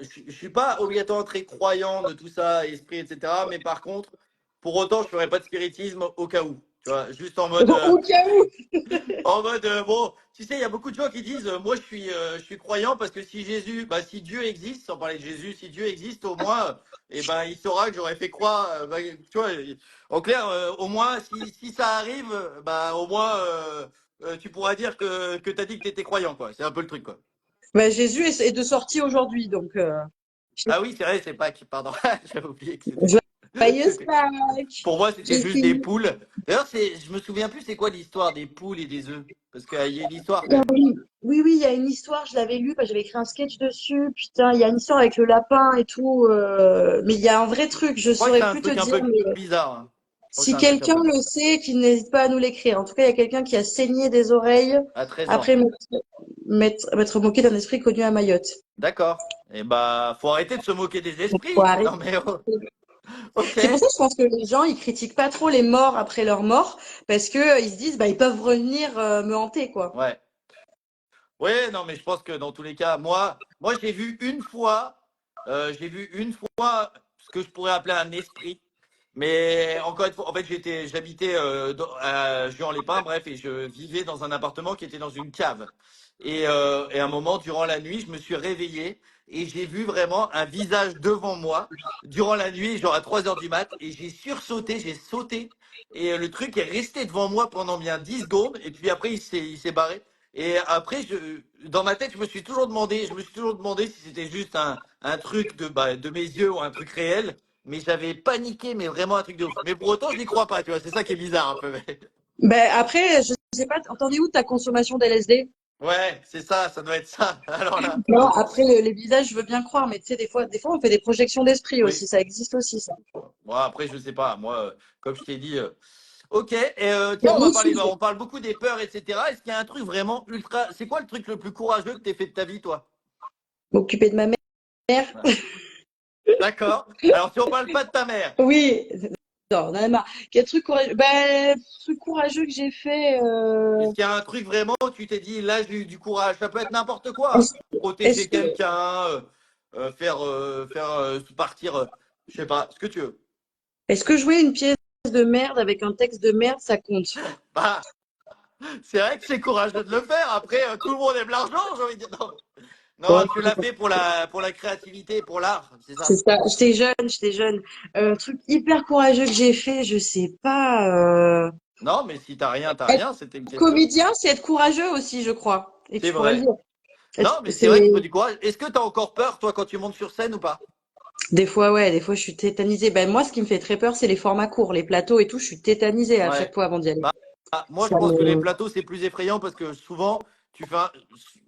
A: je suis pas obligatoirement très croyant de tout ça, esprit, etc. Mais par contre, pour autant, je ferais pas de spiritisme au cas où. Tu vois, juste
B: Au cas où.
A: bon, tu sais, il y a beaucoup de gens qui disent, moi, je suis croyant parce que si Jésus, bah, si Dieu existe, sans parler de Jésus, si Dieu existe, au moins, eh ben, il saura que j'aurais fait croire, bah, tu vois, en clair, au moins, si ça arrive, bah, au moins, tu pourras dire que tu as dit que tu étais croyant, quoi. C'est un peu le truc, quoi.
B: Bah, Jésus est de sortie aujourd'hui, donc
A: Ah oui, c'est vrai, c'est Pâques, pardon. J'avais oublié que c'était.
B: joyeuse
A: c'était-
B: Pâques.
A: Pour moi, c'était juste des
B: Jésus.
A: poules. D'ailleurs, je me souviens plus c'est quoi l'histoire des poules et des œufs. Parce qu'il y a une histoire quand
B: Ah
A: même.
B: oui, oui, oui, il y a une histoire, je l'avais lu, j'avais écrit un sketch dessus. Putain, il y a une histoire avec le lapin et tout. Mais il y a un vrai truc, je
A: Je crois que c'est
B: saurais
A: un
B: plus te
A: truc un
B: dire,
A: peu
B: mais
A: bizarre, hein. Je crois que c'est
B: si
A: un truc un
B: quelqu'un
A: peu.
B: le sait, qu'il n'hésite pas à nous l'écrire. En tout cas, il y a quelqu'un qui a saigné des oreilles
A: À 13
B: après
A: ans.
B: m'être moqué d'un esprit connu à Mayotte.
A: D'accord. Et bah, faut arrêter de se moquer des
B: Faut
A: esprits.
B: arrêter.
A: Non mais oh, ok.
B: C'est pour ça que je pense que les gens, ils critiquent pas trop les morts après leur mort, parce que ils se disent, bah, ils peuvent revenir me hanter, quoi.
A: Ouais. Ouais, non mais je pense que dans tous les cas, moi j'ai vu une fois ce que je pourrais appeler un esprit. Mais encore une fois, en fait, j'habitais à Juan-les-Pins, bref, et je vivais dans un appartement qui était dans une cave. Et à un moment, durant la nuit, je me suis réveillé et j'ai vu vraiment un visage devant moi durant la nuit, genre à 3 heures du mat, et j'ai sursauté, j'ai sauté, et le truc est resté devant moi pendant bien 10 secondes, et puis après, il s'est barré. Et après, dans ma tête, je me suis toujours demandé si c'était juste un truc de mes yeux ou un truc réel. Mais j'avais paniqué, mais vraiment un truc de ouf. Mais pour autant, je n'y crois pas, tu vois. C'est ça qui est bizarre un peu.
B: Ben, après, je sais pas, t'en es où ta consommation d'LSD?
A: Ouais, c'est ça, ça doit être ça. Alors là,
B: Non, après, les visages, je veux bien croire, mais tu sais, des fois, on fait des projections d'esprit
A: oui.
B: aussi, ça existe aussi, ça.
A: Bon, après, je sais pas. Moi, comme je t'ai dit. Ok, et tiens,
B: Bon, sujet.
A: on parle beaucoup des peurs, etc. Est-ce qu'il y a un truc vraiment ultra. C'est quoi le truc le plus courageux que t'aies fait de ta vie, toi?
B: M'occuper de ma mère.
A: Ouais. D'accord. Alors, si on parle pas de ta mère,
B: Oui, Non, on en a marre. Quel truc courageux? Ben, truc courageux que j'ai fait.
A: Est-ce qu'il y a un truc vraiment où tu t'es dit, là, j'ai eu du courage? Ça peut être n'importe quoi.
B: Est-ce, est-ce
A: Protéger
B: que,
A: quelqu'un, faire partir, je sais pas, ce que tu veux.
B: est-ce que jouer une pièce de merde avec un texte de merde, ça compte?
A: Bah, c'est vrai que c'est courageux de le faire. Après, tout le monde aime l'argent, j'ai envie de dire. Non,
B: Bon,
A: non, tu l'as fait pour la créativité, pour l'art, c'est
B: c'est
A: ça.
B: ça. J'étais jeune, j'étais jeune. Truc hyper courageux que j'ai fait, je sais pas.
A: Non, mais si t'as
B: Être
A: rien, c'était une question.
B: comédien, c'est être courageux aussi, je crois. Et
A: C'est
B: tu pourrais le
A: vrai.
B: dire.
A: Non, mais c'est
B: C'est
A: vrai qu'il faut du courage. Est-ce que t'as encore peur, toi, quand tu montes sur scène ou pas?
B: des fois, ouais, des fois, je suis tétanisée. Ben moi, ce qui me fait très peur, c'est les formats courts, les plateaux et tout. Je suis tétanisée à chaque
A: Ouais.
B: fois avant d'y aller.
A: Bah, moi, je
B: Ça
A: pense que les
B: me...
A: plateaux, c'est plus effrayant parce que souvent,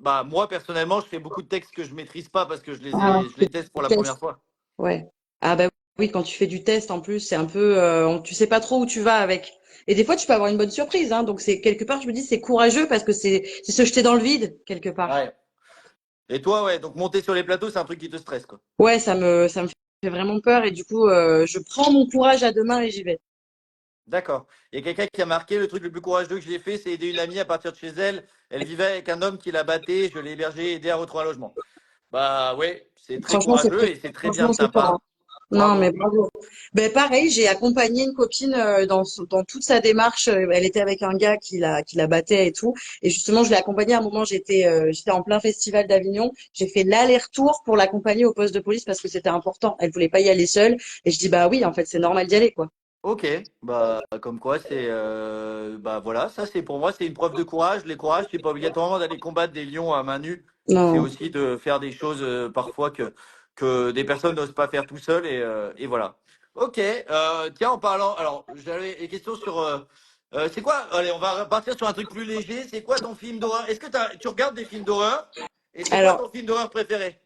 A: bah, moi, personnellement, je fais beaucoup de textes que je maîtrise pas parce que
B: Ah,
A: je les teste pour la première fois.
B: ouais. Ah bah oui, quand tu fais du test en plus, c'est un peu, tu sais pas trop où tu vas avec. Et des fois, tu peux avoir une bonne surprise, hein. Donc c'est quelque part, je me dis, c'est courageux parce que c'est se jeter dans le vide quelque part.
A: Ouais. Et toi, ouais, donc monter sur les plateaux, c'est un truc qui te stresse, quoi.
B: Ouais, ça me fait vraiment peur et du coup, je prends mon courage à deux mains et j'y vais.
A: D'accord. Il y a quelqu'un qui a marqué le truc le plus courageux que j'ai fait, c'est aider une amie à partir de chez elle. Elle vivait avec un homme qui la battait. Je l'ai hébergée et aidé à retrouver un logement. Bah ouais, c'est très
B: Franchement,
A: courageux et c'est très bien
B: franchement,
A: de ta
B: c'est fort, hein.
A: part.
B: Non, mais
A: Bravo.
B: bravo. Ben pareil, j'ai accompagné une copine dans toute sa démarche. Elle était avec un gars qui la battait et tout. Et justement, je l'ai accompagnée à un moment. J'étais en plein festival d'Avignon. J'ai fait l'aller-retour pour l'accompagner au poste de police parce que c'était important. Elle voulait pas y aller seule. Et je dis bah oui, en fait, c'est normal d'y aller quoi.
A: Ok, bah comme quoi c'est bah voilà, ça c'est pour moi c'est une preuve de courage. Les courages, c'est pas obligatoirement d'aller combattre des lions à main nue, c'est
B: Non.
A: aussi de faire des choses parfois que des personnes n'osent pas faire tout seul et voilà. Ok, tiens en parlant, alors j'avais des questions sur c'est quoi? Allez, on va partir sur un truc plus léger. C'est quoi ton film d'horreur? Est-ce que tu regardes des films d'horreur? Et c'est quoi
B: Alors,
A: ton film d'horreur préféré?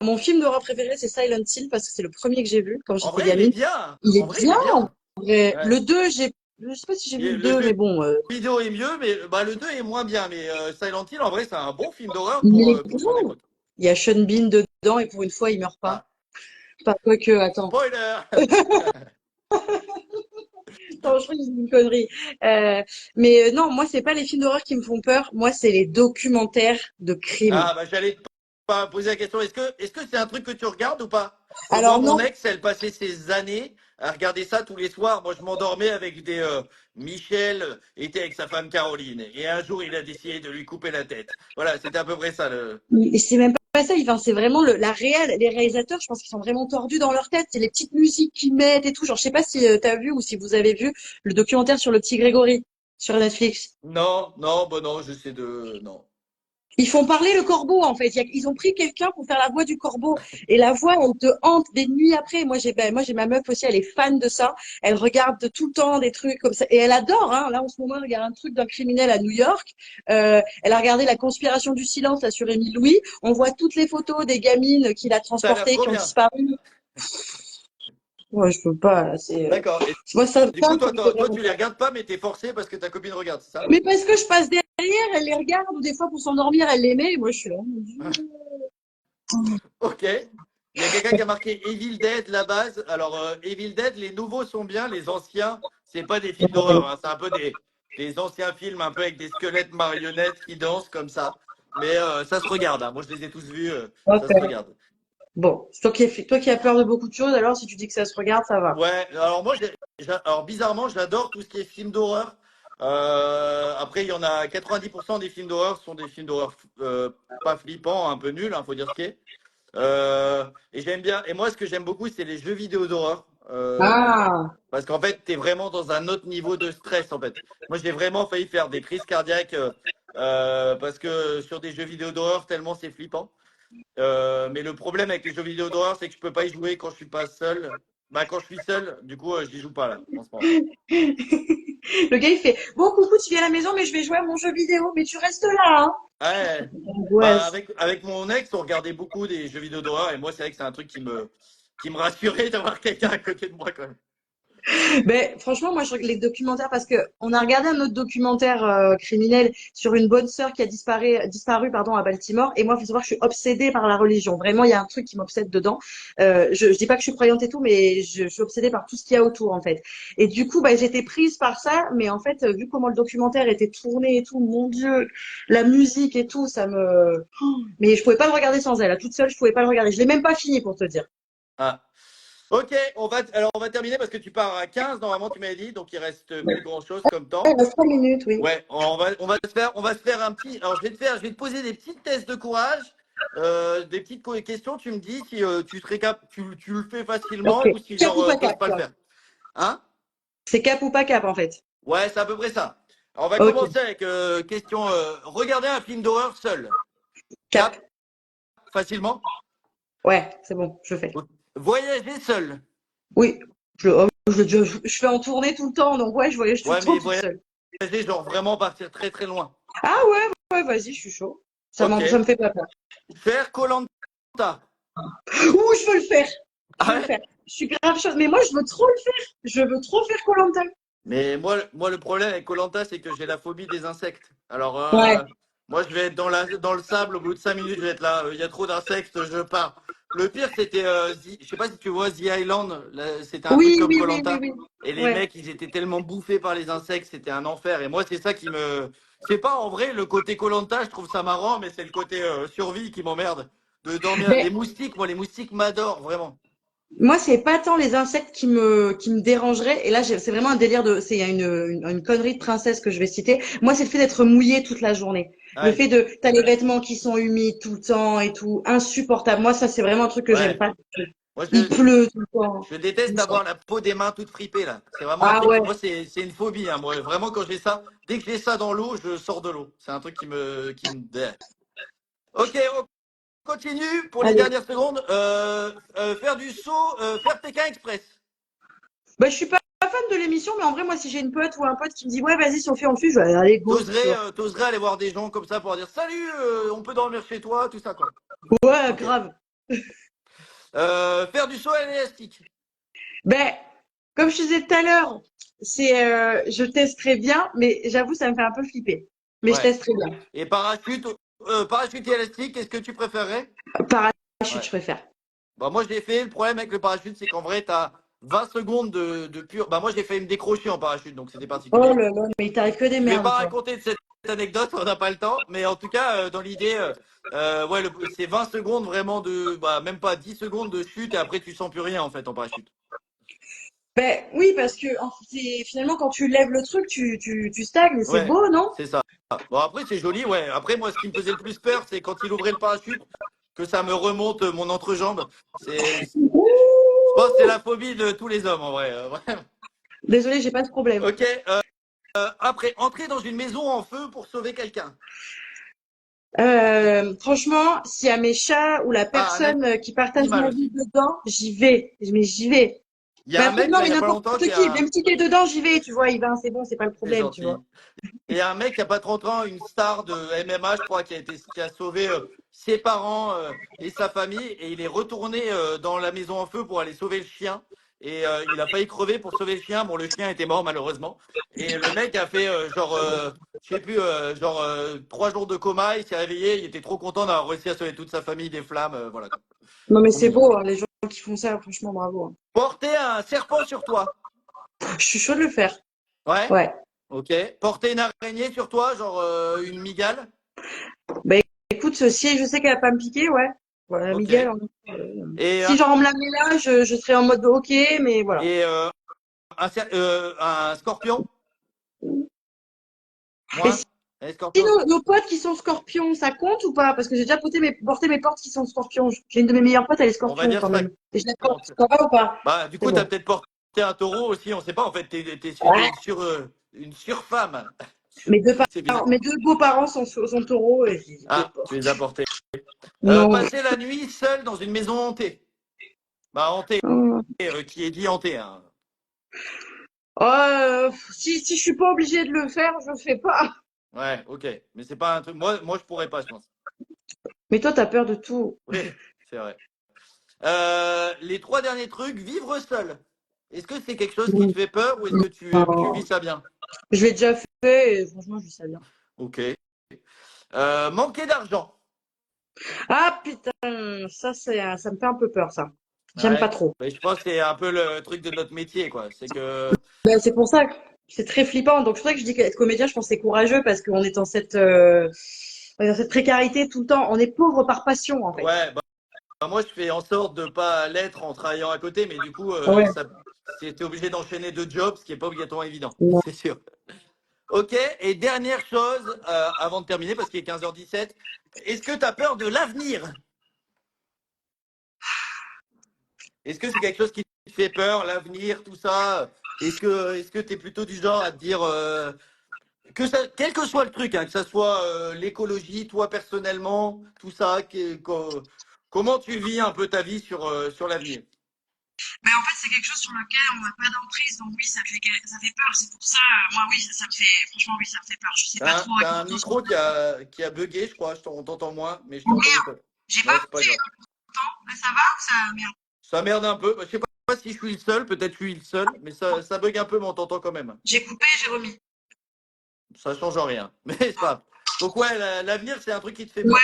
B: mon film d'horreur préféré, c'est Silent Hill parce que c'est le premier que j'ai vu quand
A: En
B: j'étais
A: vrai, il est
B: gamine.
A: bien.
B: Il
A: En
B: est
A: vrai, il
B: bien.
A: est bien.
B: En vrai.
A: Ouais.
B: Le 2, je sais pas si j'ai vu le
A: Le
B: 2,
A: 2
B: mais bon,
A: vidéo est mieux, mais bah, le 2 est moins bien. Mais Silent Hill, en vrai, c'est un bon film d'horreur
B: il est
A: pour son
B: bien.
A: époque.
B: Il y a Sean Bean dedans et pour une fois, il meurt pas.
A: Ah,
B: Enfin, quoique, attends.
A: spoiler!
B: Attends, je crois que j'ai dit une connerie. Non, moi, c'est pas les films d'horreur qui me font peur. Moi, c'est les documentaires de crimes.
A: Ah, bah, j'allais pas poser la question. Est-ce que c'est un truc que tu regardes ou pas? Parce que moi,
B: Alors
A: mon
B: non.
A: ex, elle passait ses années à regarder ça tous les soirs. Moi, je m'endormais avec des. Michel était avec sa femme Caroline. Et un jour, il a décidé de lui couper la tête. Voilà, c'était à peu près ça.
B: Mais c'est même pas ça. Enfin, c'est vraiment la réelle. Les réalisateurs, je pense qu'ils sont vraiment tordus dans leur tête. C'est les petites musiques qu'ils mettent et tout. Genre, je sais pas si t'as vu ou si vous avez vu le documentaire sur le petit Grégory sur Netflix.
A: Non, non, bah non, j'essaie de. Non.
B: Ils font parler le corbeau, en fait. Ils ont pris quelqu'un pour faire la voix du corbeau. Et la voix, elle te hante des nuits après. Moi, j'ai ma meuf aussi, elle est fan de ça. Elle regarde tout le temps des trucs comme ça. Et elle adore, hein. Là, en ce moment, elle regarde un truc d'un criminel à New York. Elle a regardé La conspiration du silence, là, sur Émile Louis. On voit toutes les photos des gamines qu'il a
A: Ça a l'air
B: transportées,
A: trop
B: qui ont
A: bien.
B: disparu. Moi, je peux pas, là.
A: D'accord. Et
B: Moi, ça,
A: du coup,
B: ça me fait
A: toi,
B: vraiment
A: tu les
B: peur.
A: regardes pas, mais t'es forcé parce que ta copine regarde, c'est ça?
B: Mais parce que je passe derrière, elle les regarde, ou des fois, pour s'endormir, elle les met. Et moi, je suis là, oh mon Dieu.
A: Ok. Il y a quelqu'un qui a marqué Evil Dead, la base. Alors, Evil Dead, les nouveaux sont bien, les anciens, c'est pas des films d'horreur, hein. C'est un peu des anciens films, un peu avec des squelettes marionnettes qui dansent comme ça. Mais ça se regarde, hein. Moi, je les ai tous vus, ça se
B: Ok.
A: regarde.
B: Bon, c'est toi qui as peur de beaucoup de choses, alors si tu dis que ça se regarde, ça va.
A: Ouais, alors moi, alors bizarrement, j'adore tout ce qui est film d'horreur. Après, il y en a 90% des films d'horreur sont des films d'horreur pas flippants, un peu nuls, hein, faut dire ce qui est. Et j'aime bien. Et moi, ce que j'aime beaucoup, c'est les jeux vidéo d'horreur.
B: Ah,
A: Parce qu'en fait, tu es vraiment dans un autre niveau de stress, en fait. Moi, j'ai vraiment failli faire des crises cardiaques parce que sur des jeux vidéo d'horreur, tellement c'est flippant. Mais le problème avec les jeux vidéo d'horreur, c'est que je peux pas y jouer quand je suis pas seul. Bah, quand je suis seul, du coup, je n'y joue pas là, en ce moment.
B: le gars il fait bon coucou, tu viens à la maison, mais je vais jouer à mon jeu vidéo, mais tu restes là, hein.
A: Ouais. Bah,
B: Angoisse.
A: avec mon ex, on regardait beaucoup des jeux vidéo d'horreur et moi, c'est vrai que c'est un truc qui me rassurait d'avoir quelqu'un à côté de moi, quand même.
B: Ben, franchement, moi, les documentaires, parce que on a regardé un autre documentaire criminel sur une bonne sœur qui a disparu, pardon, à Baltimore. Et moi, il faut savoir que je suis obsédée par la religion. Vraiment, il y a un truc qui m'obsède dedans. Je dis pas que je suis croyante et tout, mais je suis obsédée par tout ce qu'il y a autour, en fait. Et du coup, ben, j'étais prise par ça. Mais en fait, vu comment le documentaire était tourné et tout, mon Dieu, la musique et tout, ça me... Mais je pouvais pas le regarder sans elle. À toute seule, je pouvais pas le regarder. Je l'ai même pas fini, pour te dire.
A: Ah. Ok, alors on va terminer parce que tu pars à 15, normalement tu m'avais dit, donc il reste plus grand-chose comme
B: Ouais,
A: temps.
B: il reste 3 minutes, oui.
A: Ouais, on va se faire un petit. Alors je vais te poser des petits tests de courage, des petites questions. Tu me dis si tu serais tu le fais
B: Ok.
A: facilement ou si
B: Cap
A: genre
B: ou pas
A: t'oses
B: cap,
A: pas le
B: quoi.
A: faire. Hein?
B: C'est cap ou pas cap, en fait.
A: Ouais, c'est à peu près ça. Alors on va
B: Ok.
A: commencer avec question. Regarder un film d'horreur seul.
B: Cap.
A: Cap, facilement.
B: Ouais, c'est bon, je fais.
A: Voyager seul.
B: Oui, je fais en tournée tout le temps, donc ouais, je voyage tout le
A: Ouais,
B: temps
A: mais
B: toute seule.
A: voyager genre vraiment partir très très loin.
B: Ah ouais, ouais, vas-y, je suis chaud.
A: Ok.
B: Ça me fait pas peur.
A: Faire koh.
B: Ouh, je veux le faire. Je
A: Ah
B: veux le
A: ouais?
B: faire. Je suis grave chaude. Mais moi, je veux trop le faire. Je veux trop faire koh.
A: Mais moi, le problème avec koh, c'est que j'ai la phobie des insectes. Alors,
B: Ouais.
A: moi, je vais être dans le sable, au bout de 5 minutes, je vais être là. Il y a trop d'insectes, je pars. Le pire, c'était, je sais pas si tu vois The Island, c'était un truc
B: Oui,
A: comme
B: oui,
A: koh.
B: oui, oui, oui.
A: Et les
B: Ouais.
A: mecs, ils étaient tellement bouffés par les insectes, c'était un enfer. Et moi, c'est ça qui me. C'est pas en vrai le côté koh, je trouve ça marrant, mais c'est le côté survie qui m'emmerde. De dormir.
B: Mais
A: Les moustiques, moi, les moustiques m'adorent, vraiment.
B: moi, c'est pas tant les insectes qui me dérangeraient. Et là, c'est vraiment un délire c'est il y a une connerie de princesse que je vais citer. Moi, c'est le fait d'être mouillée toute la journée. Le
A: Ouais.
B: fait t'as les vêtements qui sont humides tout le temps et tout, insupportable. Moi, ça, c'est vraiment un truc que j'aime
A: Ouais.
B: pas.
A: Moi,
B: Il pleut tout le temps.
A: je déteste avoir la peau des mains toute fripée là. C'est vraiment un
B: Ah
A: truc.
B: ouais.
A: Moi, c'est une phobie. Hein. Moi, vraiment, quand j'ai ça, dès que j'ai ça dans l'eau, je sors de l'eau. C'est un truc qui me. Ok, on continue pour les
B: Allez.
A: dernières secondes. Faire du saut, faire Pékin Express.
B: Bah, je suis pas fan de l'émission, mais en vrai, moi, si j'ai une pote ou un pote qui me dit, ouais, vas-y, Sophie, on le fait, je vais aller, go, tu vois.
A: T'oserais aller voir des gens comme ça pour dire salut, on peut dormir chez toi, tout ça quoi.
B: Ouais,
A: Ok.
B: grave.
A: Faire du saut à l'élastique.
B: Ben, comme je disais tout à l'heure, je testerai bien, mais j'avoue, ça me fait un peu flipper. Mais je
A: Ouais.
B: testerai bien.
A: Et parachute élastique, qu'est-ce que tu préférerais?
B: Parachute,
A: Ouais.
B: je préfère.
A: Bah, moi, je l'ai fait. Le problème avec le parachute, c'est qu'en vrai, tu as 20 secondes de pur. Bah, moi, j'ai failli me décrocher en parachute, donc c'était
B: Oh
A: particulier.
B: là là, mais il t'arrive que des
A: Je vais
B: merdes,
A: pas
B: toi.
A: raconter de cette anecdote, on n'a pas le temps. Mais en tout cas, dans l'idée, ouais, c'est 20 secondes vraiment de. Bah, même pas 10 secondes de chute et après, tu sens plus rien en fait en parachute.
B: Ben oui, parce que finalement, quand tu lèves le truc, tu stagnes, et c'est
A: Ouais,
B: beau, non?
A: c'est ça. Bon, après, c'est joli, ouais. Après, moi, ce qui me faisait le plus peur, c'est quand il ouvrait le parachute, que ça me remonte mon entrejambe. Je pense que c'est la phobie de tous les hommes en vrai. Vraiment.
B: Désolée, j'ai pas de problème.
A: Ok. Après, entrer dans une maison en feu pour sauver quelqu'un.
B: Franchement, s'il y a mes chats ou la
A: Ah, un
B: personne qui partage
A: animal
B: ma vie
A: aussi.
B: dedans, j'y vais. Mais j'y vais.
A: Il y
B: Mais
A: a un
B: après,
A: mec,
B: non,
A: là, il
B: mais
A: n'y a pas
B: n'importe
A: longtemps, qui
B: qui,
A: a.
B: même si t'es dedans, j'y vais, tu vois, Yvain, c'est bon, c'est pas le
A: C'est
B: problème, tu vois.
A: gentil. Et il y a un mec qui a pas 30 ans, une star de MMA, je crois, qui a sauvé ses parents et sa famille. Et il est retourné dans la maison en feu pour aller sauver le chien. Et il a failli crever pour sauver le chien. Bon, le chien était mort, malheureusement. Et le mec a fait je sais plus, 3 jours de coma. Il s'est réveillé. Il était trop content d'avoir réussi à sauver toute sa famille des flammes. Voilà.
B: Non, mais
A: Trop
B: c'est
A: mignon.
B: beau, hein, les gens qui font ça, franchement, bravo, hein.
A: Porter un serpent sur toi.
B: Je suis chaud de le faire.
A: Ouais.
B: Ouais.
A: Ok. Porter une araignée sur toi, genre une migale.
B: Bah écoute, si je sais qu'elle va pas me piquer, ouais. Voilà,
A: Ok.
B: Miguel, hein.
A: Et,
B: Si genre on me la met là, je serai en mode ok, mais voilà.
A: et un scorpion?
B: Et
A: Moi? Un
B: si
A: scorpion?
B: nos potes qui sont scorpions, ça compte ou pas? Parce que j'ai déjà porté mes potes qui sont scorpions. J'ai une de mes meilleures potes, elle est
A: On va
B: scorpion
A: dire
B: quand
A: que ça
B: même. Et je la porte.
A: compte.
B: Ça va ou pas?
A: Bah, du
B: C'est
A: coup, tu as
B: bon.
A: peut-être porté un taureau aussi, on sait pas. En fait,
B: Ouais.
A: une surfemme. C'est bizarre.
B: Mes deux beaux-parents sont taureaux et je les
A: Ah, tu
B: porte.
A: les as portés.
B: Non.
A: Passer la nuit seul dans une maison hantée. Bah, hantée,
B: Oh,
A: qui est dit hantée. Hein.
B: si je suis pas obligée de le faire, je le fais pas.
A: Ouais, ok. Mais c'est pas un truc. Moi, je pourrais pas, je pense.
B: Mais toi, t'as peur de tout.
A: Oui, c'est vrai. Les 3 derniers trucs, vivre seul. Est-ce que c'est quelque chose qui te fait peur ou est-ce que tu vis
B: Non.
A: ça bien?
B: Je l'ai déjà fait et franchement, je vis ça bien.
A: Ok. Manquer d'argent.
B: Ah putain, ça me fait un peu peur, ça. J'aime pas
A: Ouais.
B: trop.
A: Mais je pense que c'est un peu le truc de notre métier, quoi. C'est que,
B: Ben, c'est pour ça que c'est très flippant. Donc, c'est pour ça que je dis qu'être comédien, je pense que c'est courageux parce qu'on est on est dans cette précarité tout le temps. On est pauvre par passion, en fait.
A: ouais, moi, je fais en sorte de pas l'être en travaillant à côté, mais du coup,
B: Ouais.
A: c'était obligé d'enchaîner 2 jobs, ce qui est pas obligatoirement évident.
B: Non.
A: C'est sûr. Ok. Et dernière chose, avant de terminer, parce qu'il est 15h17, est-ce que tu as peur de l'avenir? Est-ce que c'est quelque chose qui te fait peur, l'avenir, tout ça? Est-ce que tu es plutôt du genre à te dire que ça, quel que soit le truc, hein, que ça soit l'écologie, toi personnellement, tout ça, comment tu vis un peu ta vie sur l'avenir?
B: Mais en fait, c'est quelque chose sur lequel on n'a pas d'emprise. Donc, oui, ça fait peur. C'est pour ça, moi, oui, ça me fait, franchement, oui, ça me fait peur. Je sais pas trop à
A: T'as
B: quoi
A: un
B: t'en
A: micro qui a bugué, je crois. On t'entend moins, mais je t'entendais pas.
B: Merde, j'ai pas
A: Ouais, c'est pas
B: bougé
A: grave.
B: longtemps. Là, ça va ou ça merde?
A: Ça merde un peu. Je sais pas si je suis le seul, peut-être je suis le seul, mais ça bug un peu, mais on t'entend quand même.
B: J'ai coupé, j'ai remis.
A: Ça change rien, mais c'est pas grave. Donc ouais, l'avenir, c'est un truc qui te fait peur.
B: Ouais,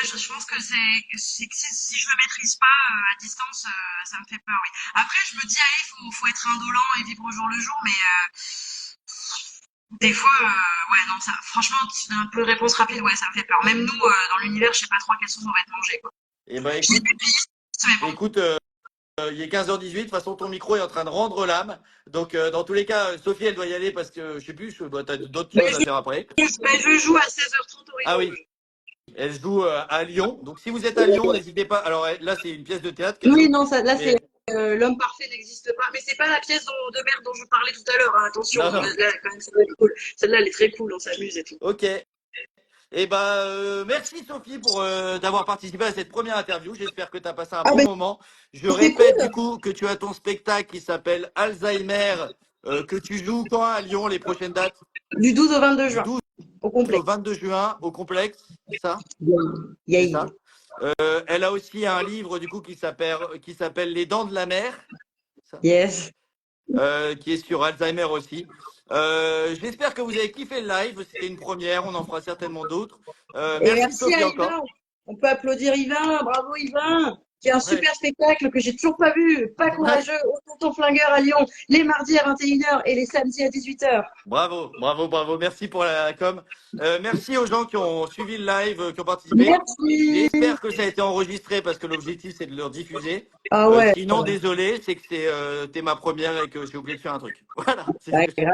B: je pense que c'est que si je le maîtrise pas à distance, ça me fait peur, oui. Après, je me dis, allez, faut être indolent et vivre au jour le jour, mais des fois, ouais, non, ça, franchement, c'est un peu réponse rapide, ouais, ça me fait peur. Même nous, dans l'univers, je sais pas trop à quelle sauce on va être mangé, quoi.
A: Et ben
B: Je dis
A: écoute,
B: bêtises, mais bon.
A: écoute, il est 15h18. De toute façon, ton micro est en train de rendre l'âme. Donc, dans tous les cas, Sophie, elle doit y aller parce que je sais plus, bah, tu as d'autres
B: Mais
A: choses à faire après.
B: je joue à 16h30
A: Ah
B: Horizon.
A: oui, elle joue à Lyon. Donc, si vous êtes à Lyon, n'hésitez pas. Alors là, c'est une pièce de théâtre qu'elle
B: Oui,
A: joue.
B: non, ça, là, c'est
A: Mais
B: l'homme parfait n'existe pas. Mais c'est pas la pièce de merde dont je parlais tout à l'heure, hein, attention.
A: non, non.
B: Là, quand même, celle-là, elle est cool. Celle-là, elle est très cool, on s'amuse et tout.
A: Ok. Et ben, merci Sophie pour d'avoir participé à cette première interview. J'espère que tu as passé un
B: Ah
A: bon
B: ben,
A: moment. Je
B: c'est
A: répète du
B: cool.
A: coup que tu as ton spectacle qui s'appelle Alzheimer, que tu joues quand à Lyon, les prochaines dates?
B: Du 12 au 22
A: Du
B: juin,
A: 12
B: au
A: au
B: complet.
A: 22 juin au complexe, c'est ça? C'est
B: Yay.
A: ça. Elle a aussi un livre du coup qui s'appelle Les Dents de la Mer, ça,
B: Yes.
A: qui est sur Alzheimer aussi. J'espère que vous avez kiffé le live. C'était une première. On en fera certainement d'autres.
B: Et
A: Merci
B: merci
A: Sophie
B: à
A: encore.
B: Yvain. On peut applaudir Yvain. Bravo Yvain, qui a un
A: Ouais.
B: super spectacle que j'ai toujours pas vu. Pas
A: Ouais.
B: courageux, au Tonton Flingueur à Lyon, les mardis à 21h et les samedis à 18h.
A: Bravo, bravo, bravo. Merci pour la com. Merci aux gens qui ont suivi le live, qui ont participé.
B: Merci.
A: J'espère que ça a été enregistré parce que l'objectif c'est de le diffuser.
B: Ah ouais,
A: Sinon, désolé, c'est que t'es ma première et que j'ai oublié de faire un truc. Voilà, c'est
B: pas
A: tout.
B: grave.